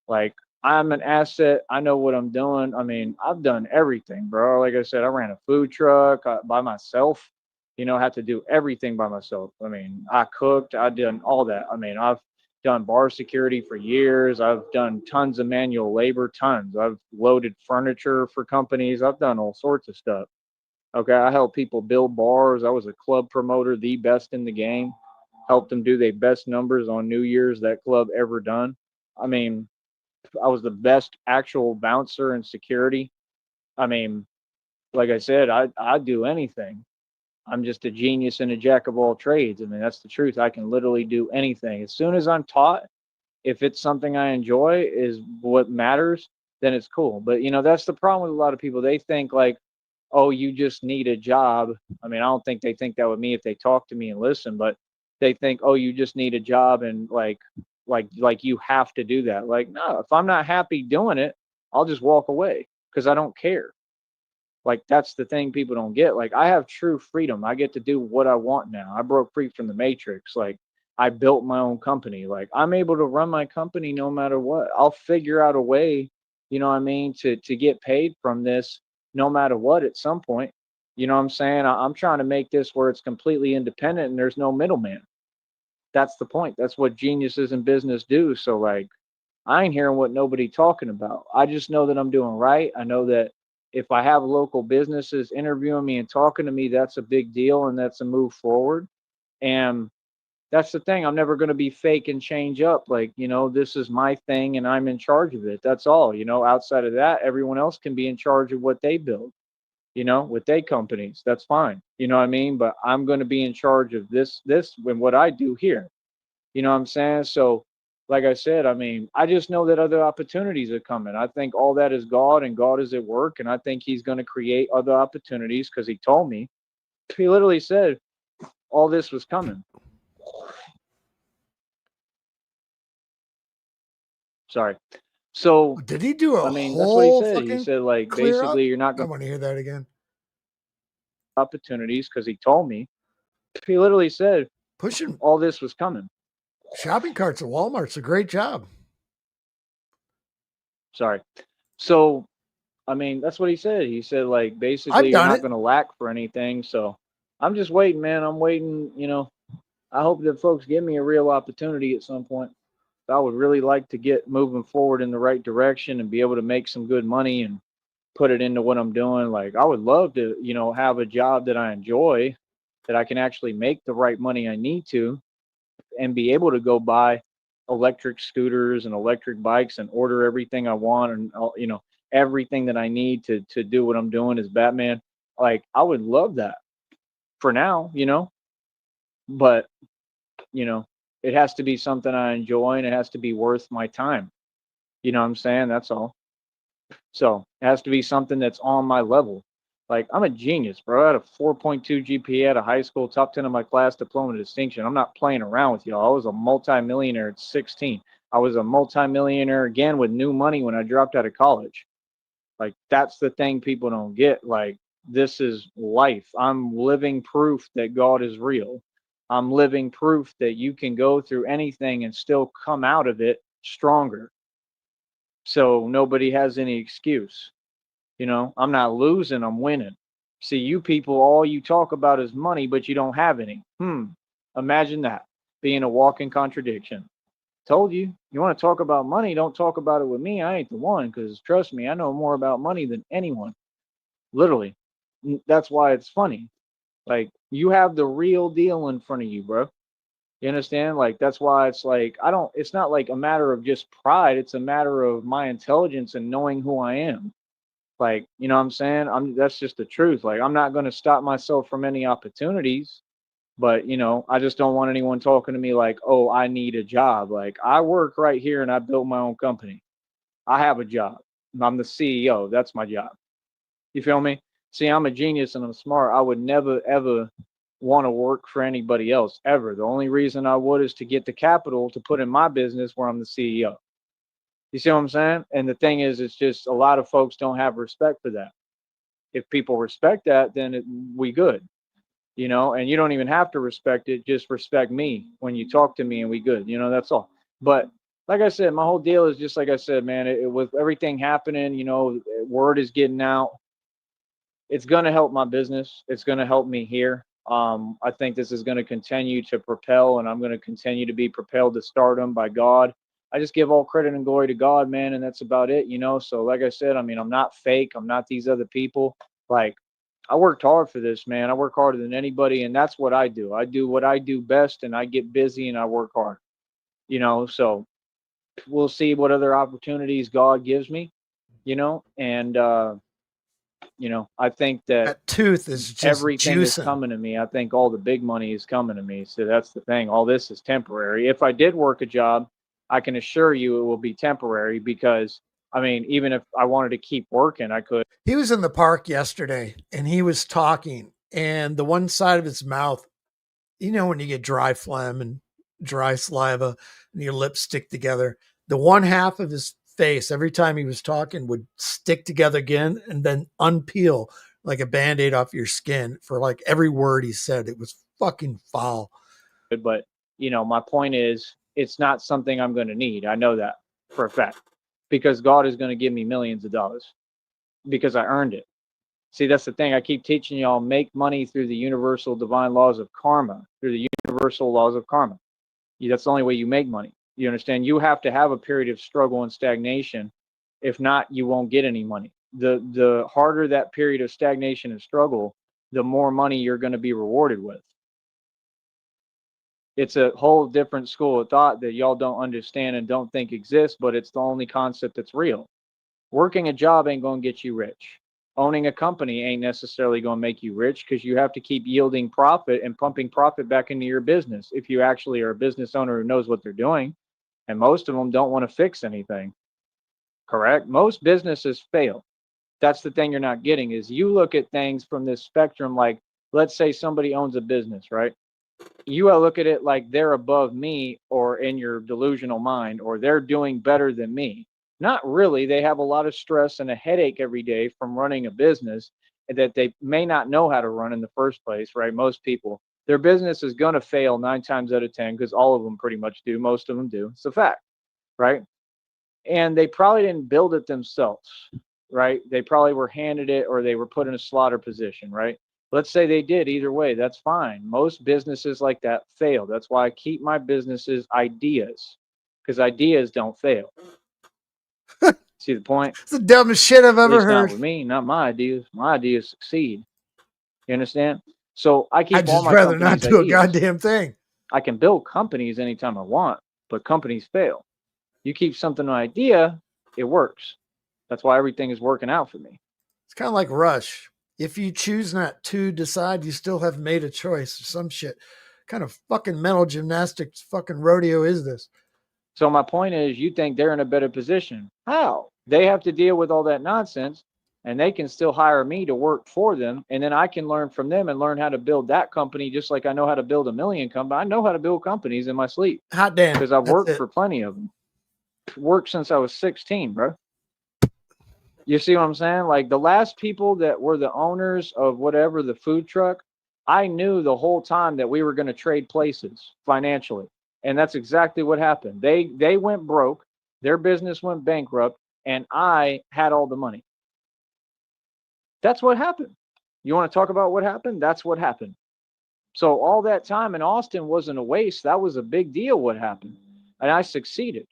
Like, I'm an asset. I know what I'm doing. I mean, I've done everything, bro. Like I said, I ran a food truck by myself. Had to do everything by myself. I mean, I cooked. I done all that. I mean, I've done bar security for years. I've done tons of manual labor, tons. I've loaded furniture for companies. I've done all sorts of stuff. Okay, I helped people build bars. I was a club promoter, the best in the game. Helped them do their best numbers on New Year's that club ever done. I mean, I was the best actual bouncer and security. I mean, like I said, I do anything. I'm just a genius and a jack of all trades. I mean, that's the truth. I can literally do anything. As soon as I'm taught, if it's something I enjoy is what matters, then it's cool. But that's the problem with a lot of people. They think like, oh, you just need a job. I mean, I don't think they think that with me if they talk to me and listen, but they think, oh, you just need a job and like you have to do that. Like, no, if I'm not happy doing it, I'll just walk away because I don't care. Like, that's the thing people don't get. Like, I have true freedom. I get to do what I want now. I broke free from the matrix. Like, I built my own company. Like, I'm able to run my company no matter what. I'll figure out a way, you know what I mean, to get paid from this no matter what at some point. You know what I'm saying? I'm trying to make this where it's completely independent and there's no middleman. That's the point. That's what geniuses in business do. So, like, I ain't hearing what nobody talking about. I just know that I'm doing right. I know that if I have local businesses interviewing me and talking to me, that's a big deal and that's a move forward. And that's the thing. I'm never going to be fake and change up. Like, this is my thing and I'm in charge of it. That's all. Outside of that, everyone else can be in charge of what they build, with their companies. That's fine. You know what I mean? But I'm going to be in charge of this, and what I do here. You know what I'm saying? So, like I said, I mean, I just know that other opportunities are coming. I think all that is God and God is at work. And I think he's going to create other opportunities because he told me. He literally said all this was coming. Sorry. So, Did he do a I mean, that's what he whole said. He fucking said, like, clear up? basically, you're not I going to want to hear that again. opportunities because he told me. He literally said Pushing all this was coming. shopping carts at Walmart's a great job. Sorry. So, I mean, that's what he said. He said, like, basically, I've you're done not it. going to lack for anything. So, I'm just waiting, man. I'm waiting. I hope that folks give me a real opportunity at some point. I would really like to get moving forward in the right direction and be able to make some good money and put it into what I'm doing. Like, I would love to, have a job that I enjoy, that I can actually make the right money I need to, and be able to go buy electric scooters and electric bikes and order everything I want and everything that I need to do what I'm doing as Batman. Like, I would love that for now, but it has to be something I enjoy and it has to be worth my time. You know what I'm saying? That's all. So it has to be something that's on my level. Like, I'm a genius, bro. I had a 4.2 GPA out of high school, top 10 of my class, diploma distinction. I'm not playing around with y'all. I was a multimillionaire at 16. I was a multimillionaire again with new money when I dropped out of college. Like, that's the thing people don't get. Like, this is life. I'm living proof that God is real. I'm living proof that you can go through anything and still come out of it stronger. So nobody has any excuse. I'm not losing, I'm winning. See, you people, all you talk about is money, but you don't have any. Imagine that being a walking contradiction. Told you, you want to talk about money, don't talk about it with me. I ain't the one, because trust me, I know more about money than anyone. Literally. That's why it's funny. Like, you have the real deal in front of you, bro. You understand? Like, that's why it's like, it's not like a matter of just pride. It's a matter of my intelligence and knowing who I am. Like, you know what I'm saying? That's just the truth. Like, I'm not going to stop myself from any opportunities, but, I just don't want anyone talking to me like, oh, I need a job. Like, I work right here and I built my own company. I have a job. I'm the CEO. That's my job. You feel me? See, I'm a genius and I'm smart. I would never, ever want to work for anybody else ever. The only reason I would is to get the capital to put in my business where I'm the CEO. You see what I'm saying? And the thing is, it's just a lot of folks don't have respect for that. If people respect that, then we good, and you don't even have to respect it. Just respect me when you talk to me and we good, that's all. But like I said, my whole deal is just like I said, man, with everything happening, word is getting out. It's going to help my business. It's going to help me here. I think this is going to continue to propel, and I'm going to continue to be propelled to stardom by God. I just give all credit and glory to God, man, and that's about it, So like I said, I mean, I'm not fake. I'm not these other people. Like, I worked hard for this, man. I work harder than anybody, and that's what I do. I do what I do best, and I get busy and I work hard, So we'll see what other opportunities God gives me, and I think that That tooth is just everything is juicing. coming to me. I think all the big money is coming to me. So that's the thing. All this is temporary. If I did work a job, I can assure you it will be temporary because, I mean, even if I wanted to keep working, I could. He was in the park yesterday and he was talking, and the one side of his mouth, when you get dry phlegm and dry saliva and your lips stick together, the one half of his face, every time he was talking, would stick together again and then unpeel like a Band-Aid off your skin for like every word he said. It was fucking foul. But, you know, my point is, it's not something I'm going to need. I know that for a fact, because God is going to give me millions of dollars because I earned it. See, that's the thing. I keep teaching y'all, make money through the universal divine laws of karma, through the universal laws of karma. That's the only way you make money. You understand? You have to have a period of struggle and stagnation. If not, you won't get any money. The harder that period of stagnation and struggle, the more money you're going to be rewarded with. It's a whole different school of thought that y'all don't understand and don't think exists, but it's the only concept that's real. Working a job ain't going to get you rich. Owning a company ain't necessarily going to make you rich, because you have to keep yielding profit and pumping profit back into your business if you actually are a business owner who knows what they're doing. And most of them don't want to fix anything. Correct? Most businesses fail. That's the thing you're not getting, is you look at things from this spectrum. Like, let's say somebody owns a business, right? You look at it like they're above me, or in your delusional mind, or they're doing better than me. Not really. They have a lot of stress and a headache every day from running a business that they may not know how to run in the first place, right? Most people, their business is going to fail 9 times out of 10, because all of them pretty much do. Most of them do. It's a fact, right? And they probably didn't build it themselves, right? They probably were handed it, or they were put in a slaughter position, right? Let's say they did. Either way, that's fine. Most businesses like that fail. That's why I keep my businesses ideas, because ideas don't fail. See the point? It's the dumbest shit I've At ever least not heard. with me, not my ideas. My ideas succeed. You understand? So I I'd keep all just my rather not companies do a ideas. goddamn thing. I can build companies anytime I want, but companies fail. You keep something an idea, it works. That's why everything is working out for me. It's kind of like Rush. If you choose not to decide, you still have made a choice or some shit. Kind of fucking mental gymnastics fucking rodeo is this? So my point is, you think they're in a better position. How? They have to deal with all that nonsense, and they can still hire me to work for them, and then I can learn from them and learn how to build that company, just like I know how to build a million companies. I know how to build companies in my sleep, Hot damn. because I've That's worked it. for plenty of them. Worked since I was 16, bro. You see what I'm saying? Like, the last people that were the owners of whatever, the food truck, I knew the whole time that we were going to trade places financially. And that's exactly what happened. They went broke, their business went bankrupt, and I had all the money. That's what happened. You want to talk about what happened? That's what happened. So all that time in Austin wasn't a waste. That was a big deal what happened. And I succeeded.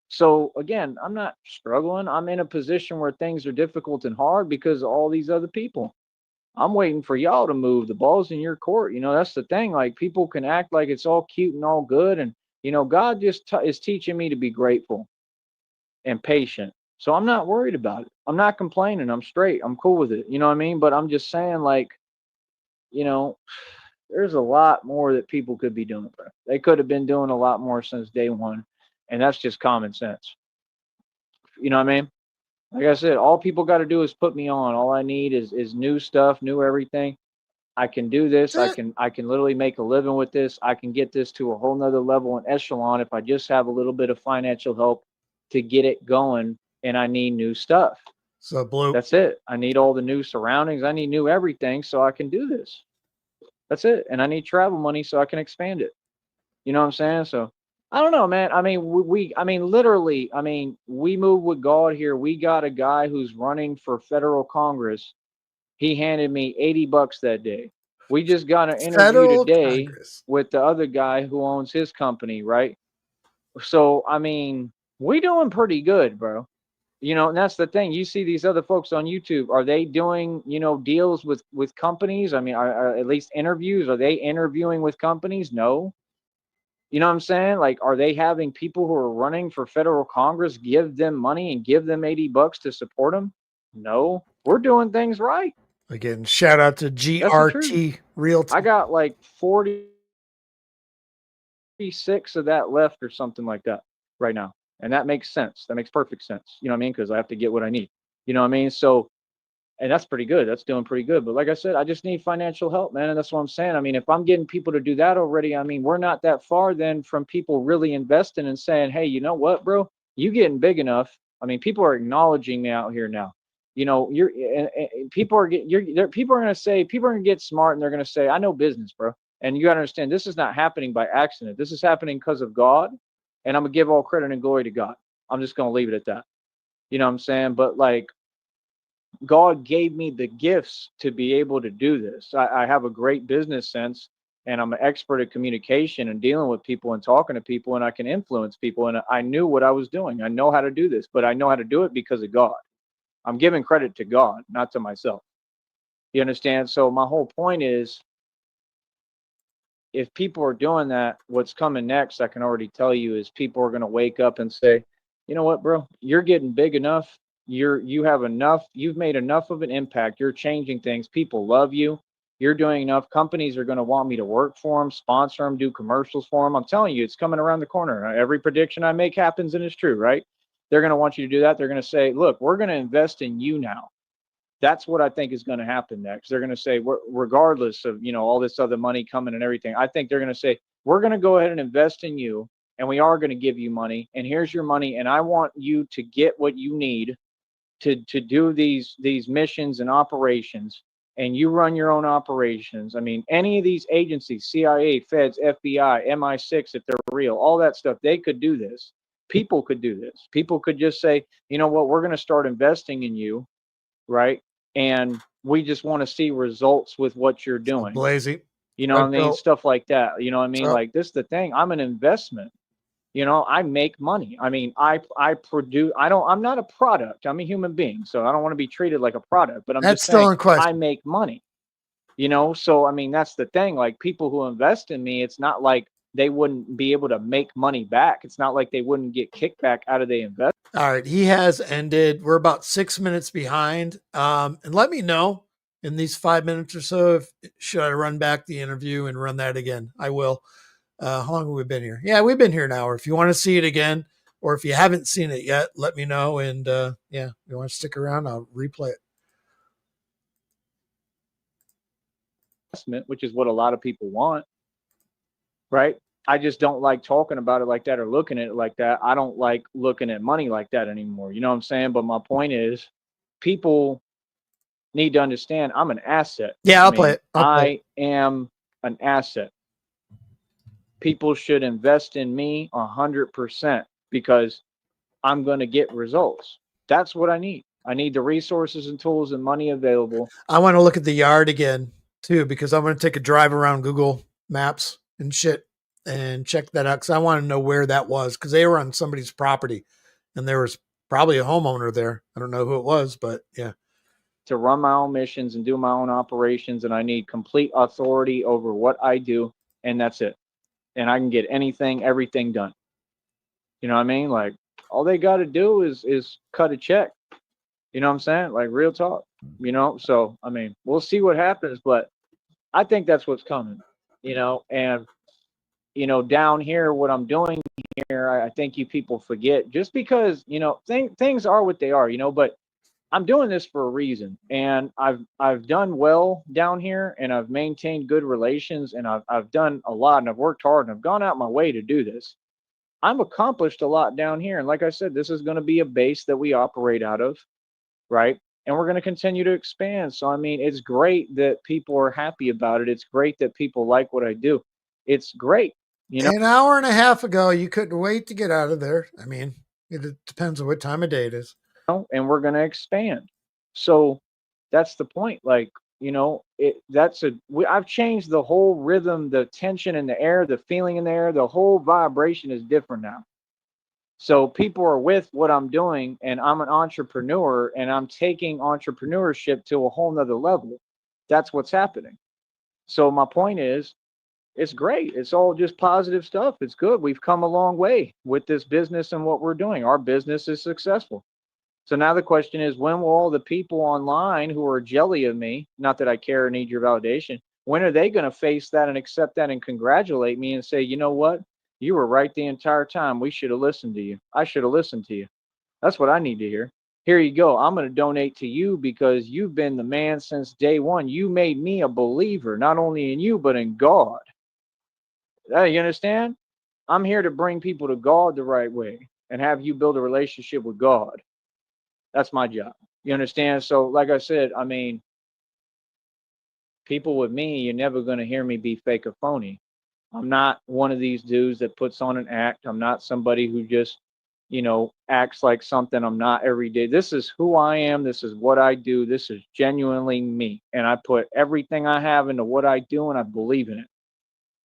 So again, I'm not struggling. I'm in a position where things are difficult and hard because of all these other people. I'm waiting for y'all to move. The ball's in your court. You know, that's the thing. Like, people can act like it's all cute and all good. And, you know, God just is teaching me to be grateful and patient. So I'm not worried about it. I'm not complaining. I'm straight. I'm cool with it. You know what I mean? But I'm just saying, like, you know, there's a lot more that people could be doing. Bro. They could have been doing a lot more since day one. And that's just common sense. You know what I mean? Like I said, all people got to do is put me on. All I need is new stuff, new everything. I can do this. That's I can literally make a living with this. I can get this to a whole nother level and echelon if I just have a little bit of financial help to get it going. And I need new stuff. So Blue. That's it. I need all the new surroundings. I need new everything so I can do this. That's it. And I need travel money so I can expand it. You know what I'm saying? So I don't know, man. I mean, literally, we move with God here. We got a guy who's running for federal Congress. He handed me $80 that day. We just got an interview Federal today Congress. with the other guy who owns his company, right? So, I mean, we doing pretty good, bro. You know, and that's the thing. You see these other folks on YouTube. Are they doing, you know, deals with companies? I mean, are at least interviews? Are they interviewing with companies? No. You know what I'm saying? Like, are they having people who are running for federal Congress give them money and give them $80 to support them? No. We're doing things right. Again, shout out to That's the truth. GRT Realty. I got like 46 of that left or something like that right now. And that makes sense. That makes perfect sense. You know what I mean? Because I have to get what I need. You know what I mean? So, and that's pretty good. That's doing pretty good. But like I said, I just need financial help, man. And that's what I'm saying. I mean, if I'm getting people to do that already, I mean, we're not that far then from people really investing and saying, hey, you know what, bro? You getting big enough. I mean, people are acknowledging me out here now. You know, people are people are going to get smart, and they're going to say, I know business, bro. And you got to understand, this is not happening by accident. This is happening because of God. And I'm going to give all credit and glory to God. I'm just going to leave it at that. You know what I'm saying? But like, God gave me the gifts to be able to do this. I have a great business sense, and I'm an expert at communication and dealing with people and talking to people, and I can influence people. And I knew what I was doing. I know how to do this, but I know how to do it because of God. I'm giving credit to God, not to myself. You understand? So my whole point is, if people are doing that, what's coming next, I can already tell you, is people are going to wake up and say, you know what, bro, you're getting big enough. You have enough. You've made enough of an impact. You're changing things. People love you. You're doing enough. Companies are going to want me to work for them, sponsor them, do commercials for them. I'm telling you, it's coming around the corner. Every prediction I make happens, and it's true, right? They're going to want you to do that. They're going to say, look, we're going to invest in you now. That's what I think is going to happen next. They're going to say, regardless of, you know, all this other money coming and everything, I think they're going to say, we're going to go ahead and invest in you, and we are going to give you money, and here's your money, and I want you to get what you need to do these missions and operations, and you run your own operations. I mean, any of these agencies, CIA, Feds, FBI, MI6, if they're real, all that stuff, they could do this. People could do this. People could just say, you know what, we're going to start investing in you, right? And we just want to see results with what you're doing. Blazy. You know what I mean? Stuff like that. You know what I mean? So, like, this is the thing. I'm an investment. You know, I make money. I mean, I produce. I'm not a product. I'm a human being. So I don't want to be treated like a product, but I'm that's just still saying in question. I make money. You know, so I mean, that's the thing. Like, people who invest in me, it's not like they wouldn't be able to make money back. It's not like they wouldn't get kickback out of the investment. All right, he has ended. We're about 6 minutes behind. And let me know in these 5 minutes or so if should I run back the interview and run that again. I will. How long have we been here? Yeah, we've been here an hour. If you want to see it again, or if you haven't seen it yet, let me know. And yeah, if you want to stick around, I'll replay it. Which is what a lot of people want, right? I just don't like talking about it like that or looking at it like that. I don't like looking at money like that anymore. You know what I'm saying? But my point is, people need to understand I'm an asset. Yeah, I'll play it. I am an asset. People should invest in me 100% because I'm going to get results. That's what I need. I need the resources and tools and money available. I want to look at the yard again too, because I'm going to take a drive around Google Maps and shit and check that out. Cause I want to know where that was. Cause they were on somebody's property and there was probably a homeowner there. I don't know who it was, but yeah. To run my own missions and do my own operations. And I need complete authority over what I do. And that's it. And I can get anything, everything done. You know what I mean? Like, all they got to do is cut a check. You know what I'm saying? Like, real talk, you know? So, I mean, we'll see what happens, but I think that's what's coming, you know? And, you know, down here, what I'm doing here, I think you people forget, just because, you know, things are what they are, you know, but I'm doing this for a reason. And I've done well down here, and I've maintained good relations, and I've done a lot, and I've worked hard, and I've gone out my way to do this. I've accomplished a lot down here. And like I said, this is going to be a base that we operate out of, right? And we're going to continue to expand. So, I mean, it's great that people are happy about it. It's great that people like what I do. It's great. You know, an hour and a half ago, you couldn't wait to get out of there. I mean, it depends on what time of day it is. And we're going to expand. So that's the point. Like, you know, I've changed the whole rhythm, the tension in the air, the feeling in the air, the whole vibration is different now. So people are with what I'm doing, and I'm an entrepreneur, and I'm taking entrepreneurship to a whole nother level. That's what's happening. So my point is, it's great. It's all just positive stuff. It's good. We've come a long way with this business and what we're doing. Our business is successful. So now the question is, when will all the people online who are jelly of me, not that I care or need your validation, when are they going to face that and accept that and congratulate me and say, you know what? You were right the entire time. We should have listened to you. I should have listened to you. That's what I need to hear. Here you go. I'm going to donate to you because you've been the man since day one. You made me a believer, not only in you, but in God. You understand? I'm here to bring people to God the right way and have you build a relationship with God. That's my job. You understand? So like I said, I mean, people with me, you're never going to hear me be fake or phony. I'm not one of these dudes that puts on an act. I'm not somebody who just, acts like something I'm not every day. This is who I am. This is what I do. This is genuinely me. And I put everything I have into what I do, and I believe in it.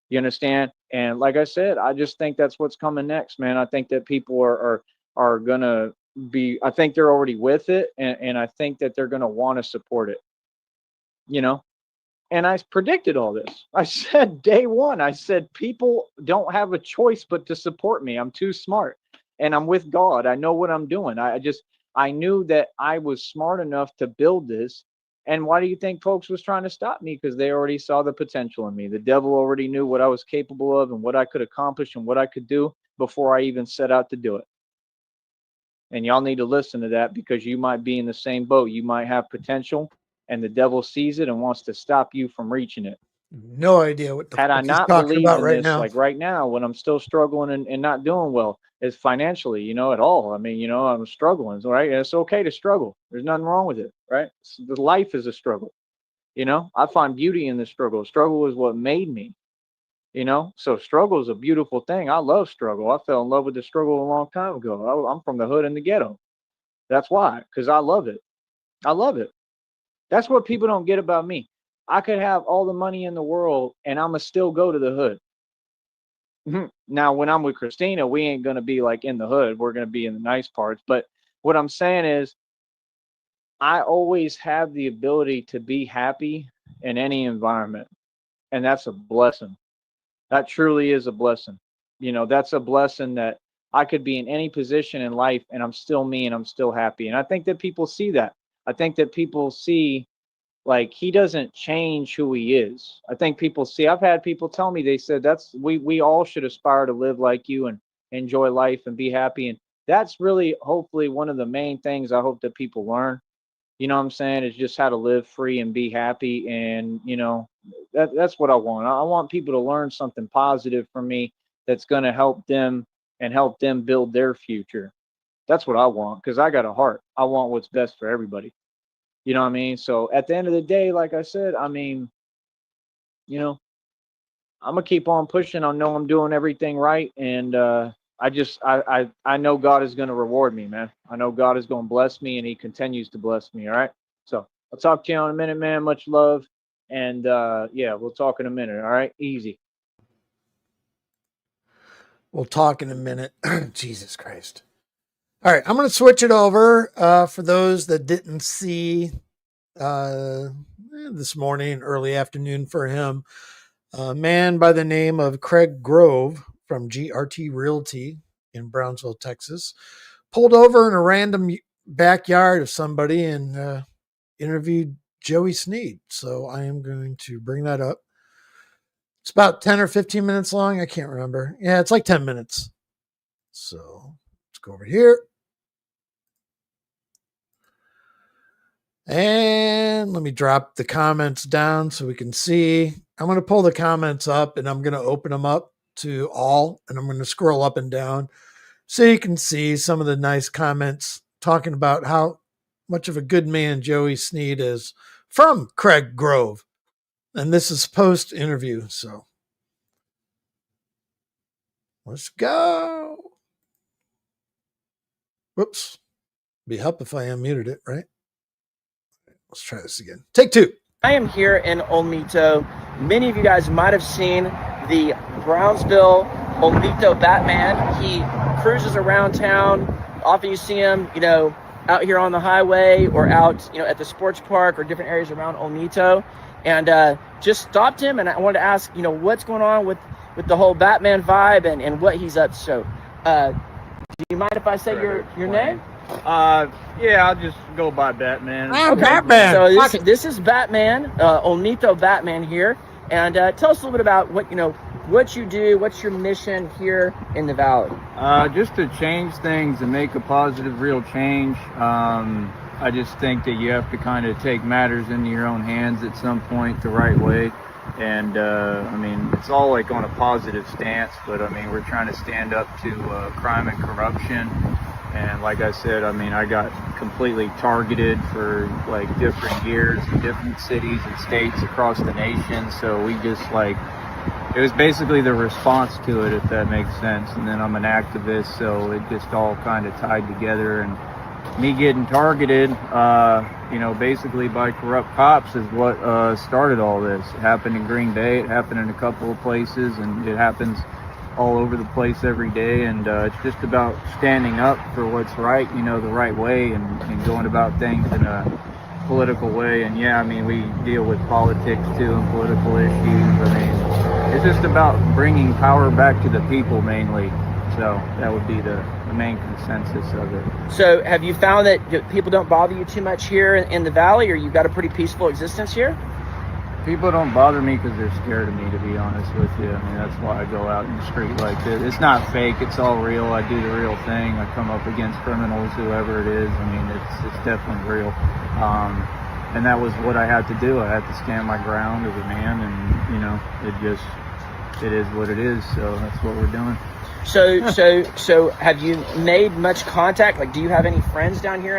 You understand? And like I said, I just think that's what's coming next, man. I think that people are gonna be. I think they're already with it, and I think that they're gonna want to support it. You know. And I predicted all this. I said day one, I said people don't have a choice but to support me. I'm too smart, and I'm with God. I know what I'm doing. I knew that I was smart enough to build this. And why do you think folks was trying to stop me? Because they already saw the potential in me. The devil already knew what I was capable of and what I could accomplish and what I could do before I even set out to do it. And y'all need to listen to that, because you might be in the same boat. You might have potential, and the devil sees it and wants to stop you from reaching it. No idea what the Had I fuck he's not talking believed about in right this, now. like right now, when I'm still struggling and not doing well, is financially, at all. I mean, I'm struggling, right? And it's okay to struggle. There's nothing wrong with it, right? The life is a struggle. I find beauty in the struggle. Struggle is what made me. So struggle is a beautiful thing. I love struggle. I fell in love with the struggle a long time ago. I'm from the hood and the ghetto. That's why, because I love it. I love it. That's what people don't get about me. I could have all the money in the world and I'ma still go to the hood. Now, when I'm with Christina, we ain't gonna be like in the hood. We're gonna be in the nice parts. But what I'm saying is, I always have the ability to be happy in any environment, and that's a blessing. That truly is a blessing. That's a blessing that I could be in any position in life and I'm still me and I'm still happy. And I think that people see that. I think that people see, like, he doesn't change who he is. I think people see, I've had people tell me, they said, we all should aspire to live like you and enjoy life and be happy. And that's really, hopefully, one of the main things I hope that people learn. You know what I'm saying? Is just how to live free and be happy. And, that's what I want. I want people to learn something positive from me that's going to help them and help them build their future. That's what I want, because I got a heart. I want what's best for everybody. You know what I mean? So at the end of the day, like I said, I mean, I'm gonna keep on pushing. I know I'm doing everything right, and I know God is gonna reward me, man. I know God is gonna bless me, and He continues to bless me. All right. So I'll talk to you in a minute, man. Much love, and yeah, we'll talk in a minute. All right, easy. We'll talk in a minute. Jesus Christ. All right, I'm going to switch it over for those that didn't see this morning, early afternoon for him. A man by the name of Craig Grove from GRT Realty in Brownsville, Texas, pulled over in a random backyard of somebody and interviewed Joey Sneed. So I am going to bring that up. It's about 10 or 15 minutes long. I can't remember. Yeah, it's like 10 minutes. So let's go over here. And let me drop the comments down so we can see. I'm going to pull the comments up and I'm going to open them up to all, and I'm going to scroll up and down so you can see some of the nice comments talking about how much of a good man Joey Sneed is from Craig Grove. And this is post interview. So let's go. Whoops. Be help if I unmuted it, right? Let's try this again. Take two. I am here in Olmito. Many of you guys might have seen the Brownsville Olmito Batman. He cruises around town. Often you see him, out here on the highway or out, at the sports park or different areas around Olmito. And just stopped him, and I wanted to ask, what's going on with the whole Batman vibe and what he's up to. So, do you mind if I say your name? Yeah, I'll just go by Batman. Okay. Batman. So this is Batman, Olmito Batman here, and tell us a little bit about what you do. What's your mission here in the valley? Just to change things and make a positive, real change. I just think that you have to kind of take matters into your own hands at some point the right way. And I mean, it's all like on a positive stance, but I mean, we're trying to stand up to crime and corruption. And like I said, I mean, I got completely targeted for like different years in different cities and states across the nation. So we just like, it was basically the response to it, if that makes sense. And then I'm an activist, so it just all kind of tied together. And me getting targeted, you know, basically by corrupt cops is what started all this. It happened in Green Bay, it happened in a couple of places, and it happens all over the place every day. And it's just about standing up for what's right, you know, the right way, and going about things in a political way. And yeah, I mean, we deal with politics too and political issues. I mean, it's just about bringing power back to the people mainly. So that would be the main consensus of it. So have you found that people don't bother you too much here in the valley, or you've got a pretty peaceful existence here? People don't bother me because they're scared of me, to be honest with you. I mean, that's why I go out in the street like this. It's not fake, it's all real. I do the real thing. I come up against criminals, whoever it is. I mean, it's definitely real. And that was what I had to do. I had to stand my ground as a man, and you know, it is what it is. So that's what we're doing. So have you made much contact? Like, do you have any friends down here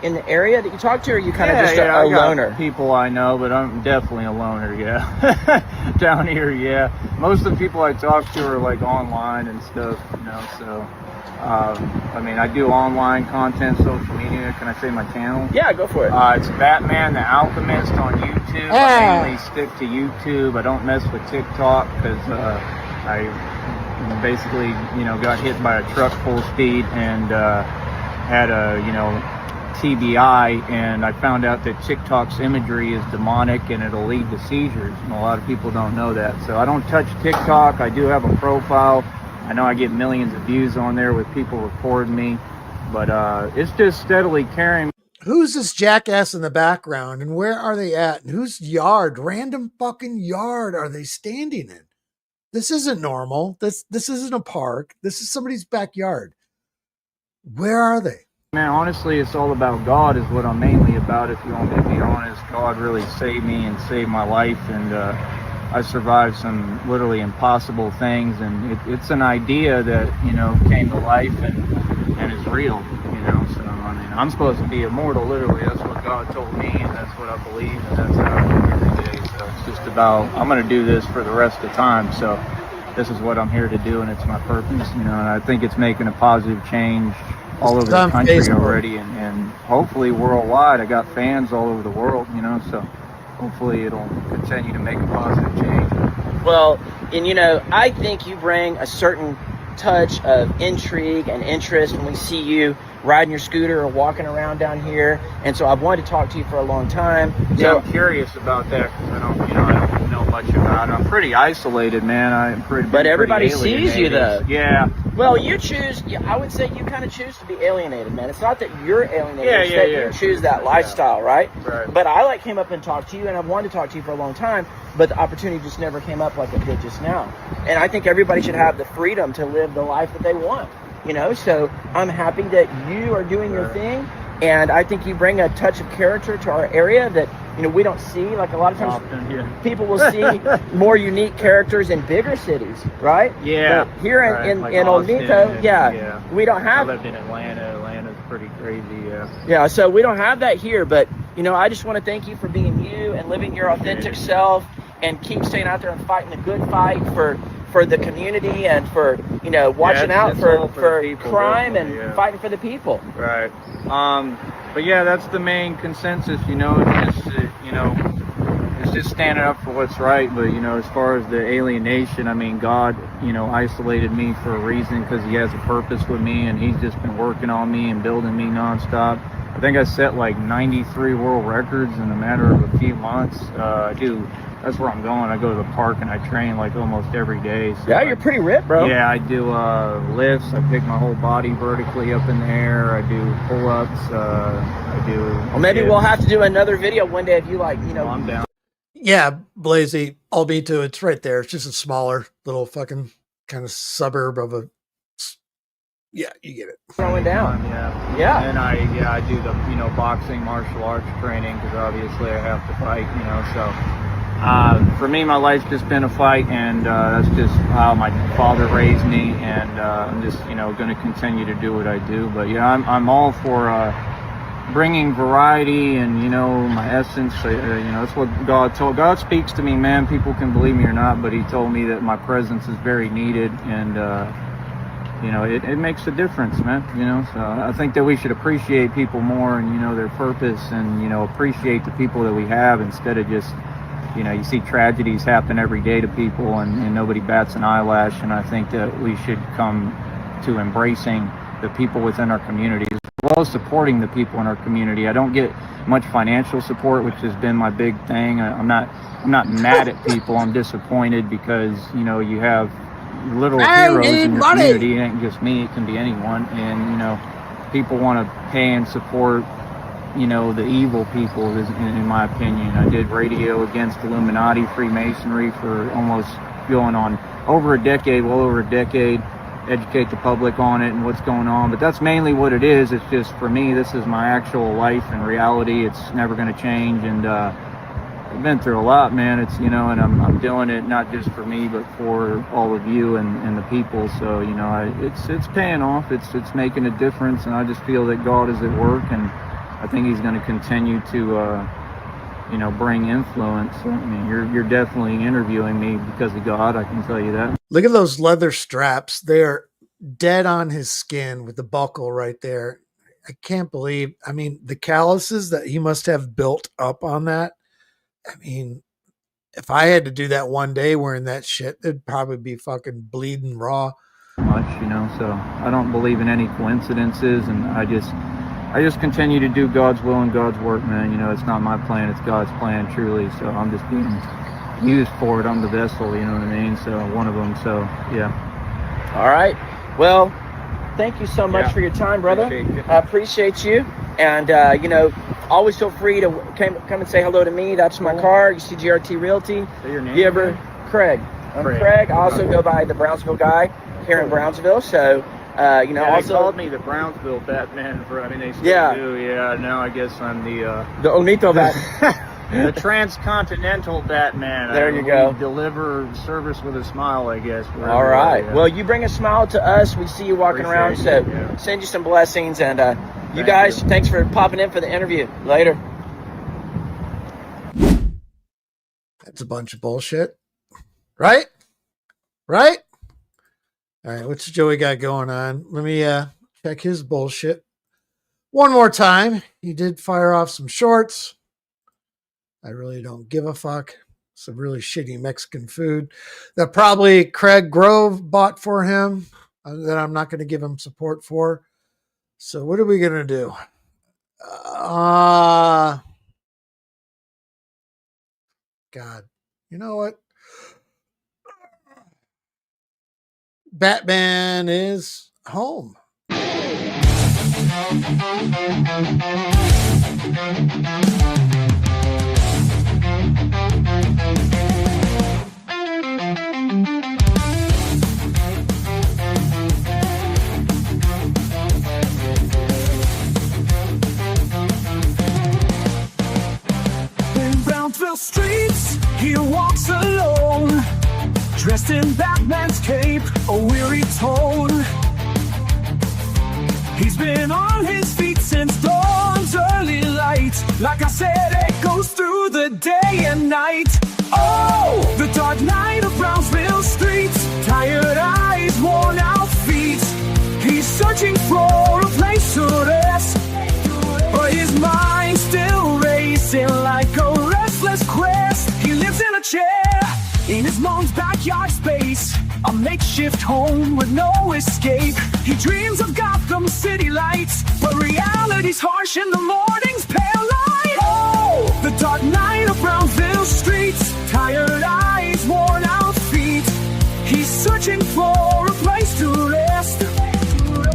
in the area that you talk to, or are you kind of just a loner? People I know, but I'm definitely a loner, yeah. Down here, yeah. Most of the people I talk to are like online and stuff, you know, so I mean, I do online content, social media. Can I say my channel? Yeah, go for it. It's Batman the Alchemist on YouTube. I mainly stick to YouTube. I don't mess with TikTok because I basically, you know, got hit by a truck full speed and had a, you know, TBI, and I found out that TikTok's imagery is demonic and it'll lead to seizures, and a lot of people don't know that. So I don't touch TikTok. I do have a profile. I know I get millions of views on there with people recording me, but it's just steadily carrying. Who's this jackass in the background, and where are they at, and whose yard, random fucking yard, are they standing in? This isn't normal. This isn't a park. This is somebody's backyard. Where are they? Man, honestly, it's all about God is what I'm mainly about, if you want me to be honest. God really saved me and saved my life, and I survived some literally impossible things, and it's an idea that, you know, came to life and is real, you know. So, I mean, I'm supposed to be immortal, literally. That's what God told me, and that's what I believe, and that's how I live every day. So it's just about, I'm going to do this for the rest of the time, so this is what I'm here to do, and it's my purpose, you know, and I think it's making a positive change all over the country already, and hopefully worldwide. I got fans all over the world, you know, so hopefully it'll continue to make a positive change. Well, and you know, I think you bring a certain touch of intrigue and interest when we see you riding your scooter or walking around down here, and so I've wanted to talk to you for a long time. Yeah, so I'm curious about that because I don't know much about it. I'm pretty isolated, man. But everybody sees you, though. Yeah. Well, you choose. I would say you kind of choose to be alienated, man. It's not that you're alienated. It's that you choose that lifestyle, right? Right. But I came up and talked to you, and I've wanted to talk to you for a long time, but the opportunity just never came up like it did just now. And I think everybody should have the freedom to live the life that they want, you know? So I'm happy that you are doing your thing, and I think you bring a touch of character to our area that, you know, we don't see. Like a lot of times people will see more unique characters in bigger cities, right? Yeah. But here in like Olmito, we don't have. I lived in Atlanta. Atlanta's pretty crazy, Yeah, so we don't have that here, but, you know, I just want to thank you for being you and living your authentic self, and keep staying out there and fighting the good fight for the community, and for, you know, watching out for people, crime, and fighting for the people. Right. But yeah, that's the main consensus, you know. It's just, you know, it's just standing up for what's right. But, you know, as far as the alienation, I mean, God, you know, isolated me for a reason, because he has a purpose with me, and he's just been working on me and building me nonstop. I think I set like 93 world records in a matter of a few months. That's where I'm going. I go to the park and I train like almost every day. So yeah, you're pretty ripped, bro. Yeah, I do lifts. I pick my whole body vertically up in the air. I do pull-ups. I do. Well, maybe we'll have to do another video one day if you like, you know. I'm down. Yeah, Blazy, Olmito, it's right there. It's just a smaller little fucking kind of suburb of a. Yeah, you get it. Throwing down. Yeah. And I do the, you know, boxing, martial arts training, because obviously I have to fight, you know, so For me, my life's just been a fight, and that's just how my father raised me, and I'm just, you know, going to continue to do what I do. But yeah, I'm all for bringing variety and, you know, my essence. You know, that's what God told. God speaks to me, man. People can believe me or not, but he told me that my presence is very needed, and you know, it makes a difference, man. You know, so I think that we should appreciate people more, and, you know, their purpose, and, you know, appreciate the people that we have, instead of just, you know, you see tragedies happen every day to people, and nobody bats an eyelash. And I think that we should come to embracing the people within our communities, as well as supporting the people in our community. I don't get much financial support, which has been my big thing. I'm not mad at people. I'm disappointed because, you know, you have little heroes in your community. It ain't just me, it can be anyone. And, you know, people want to pay and support, you know, the evil people, in my opinion. I did radio against Illuminati, Freemasonry for almost going on over a decade, well over a decade, educate the public on it and what's going on. But that's mainly what it is. It's just, for me, this is my actual life and reality. It's never going to change. And I've been through a lot, man. It's, you know, and I'm doing it not just for me, but for all of you and the people. So, you know, it's paying off. It's making a difference, and I just feel that God is at work, and I think he's going to continue to, you know, bring influence. I mean, you're definitely interviewing me because of God, I can tell you that. Look at those leather straps. They're dead on his skin with the buckle right there. I can't believe, I mean, the calluses that he must have built up on that. I mean, if I had to do that one day wearing that shit, it'd probably be fucking bleeding raw. Much, you know, so I don't believe in any coincidences, and I just continue to do God's will and God's work, man. You know, it's not my plan, it's God's plan, truly. So I'm just being used for it. I'm the vessel, you know what I mean? So one of them, so yeah. All right. Well, thank you so much for your time, brother. I appreciate you. And, you know, always feel free to come and say hello to me. That's my car. You see GRT Realty. Say your name. You ever, Craig. I'm Craig. I also go by the Brownsville guy here in Brownsville. So, you know, yeah, also they called me the Brownsville Batman. I mean, they still do. Yeah. Now I guess I'm the Onito Bat. the transcontinental Batman. There you go. Deliver service with a smile, I guess. All right. Well, you bring a smile to us. We see you walking around. So send you some blessings. And you guys, thanks for popping in for the interview. Later. That's a bunch of bullshit. Right? Right? All right, what's Joey got going on? Let me check his bullshit one more time. He did fire off some shorts. I really don't give a fuck. Some really shitty Mexican food that probably Craig Grove bought for him that I'm not going to give him support for. So what are we going to do? God. You know what? Batman is home. In Brownsville streets, he walks alone, dressed in Batman's cape, a weary tone. He's been on his feet since dawn's early light. Like I said, it goes through the day and night. Oh, the dark night of Brownsville streets, tired eyes, worn out feet. He's searching for a place to rest, but his mind's still racing like a restless quest. He lives in a chair in his mom's backyard space, a makeshift home with no escape. He dreams of Gotham City lights, but reality's harsh in the morning's pale light. Oh, the dark night of Brownsville streets, tired eyes, worn out feet. He's searching for a place to rest,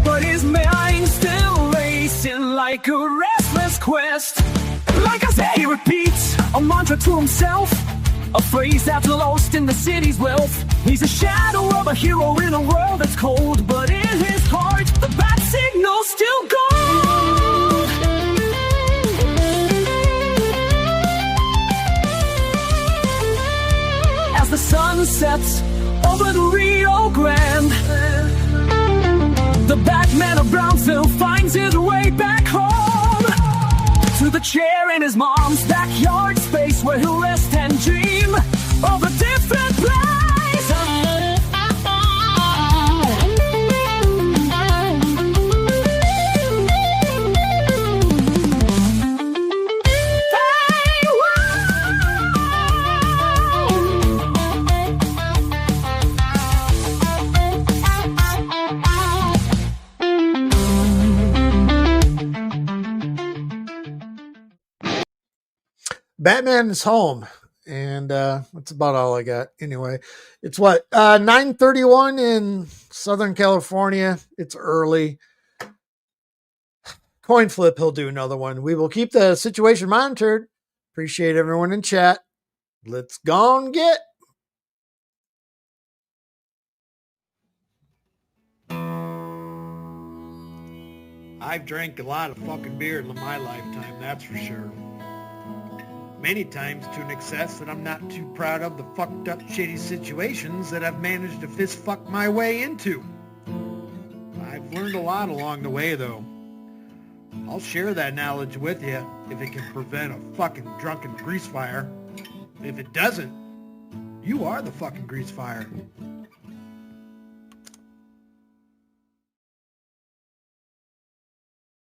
but his mind's still racing like a restless quest. Like I said, he repeats a mantra to himself, a phrase that's lost in the city's wealth. He's a shadow of a hero in a world that's cold, but in his heart, the bat signal's still gold. sunsets over the Rio Grande. The Batman of Brownsville finds his way back home, to the chair in his mom's backyard space where he'll rest and dream of a different place. Batman is home, and that's about all I got. Anyway, it's what 9:31 in Southern California. It's early. Coin flip. He'll do another one. We will keep the situation monitored. Appreciate everyone in chat. Let's go and get. I've drank a lot of fucking beer in my lifetime, that's for sure. Many times to an excess that I'm not too proud of the fucked up shitty situations that I've managed to fist fuck my way into. I've learned a lot along the way though. I'll share that knowledge with you if it can prevent a fucking drunken grease fire. If it doesn't, you are the fucking grease fire.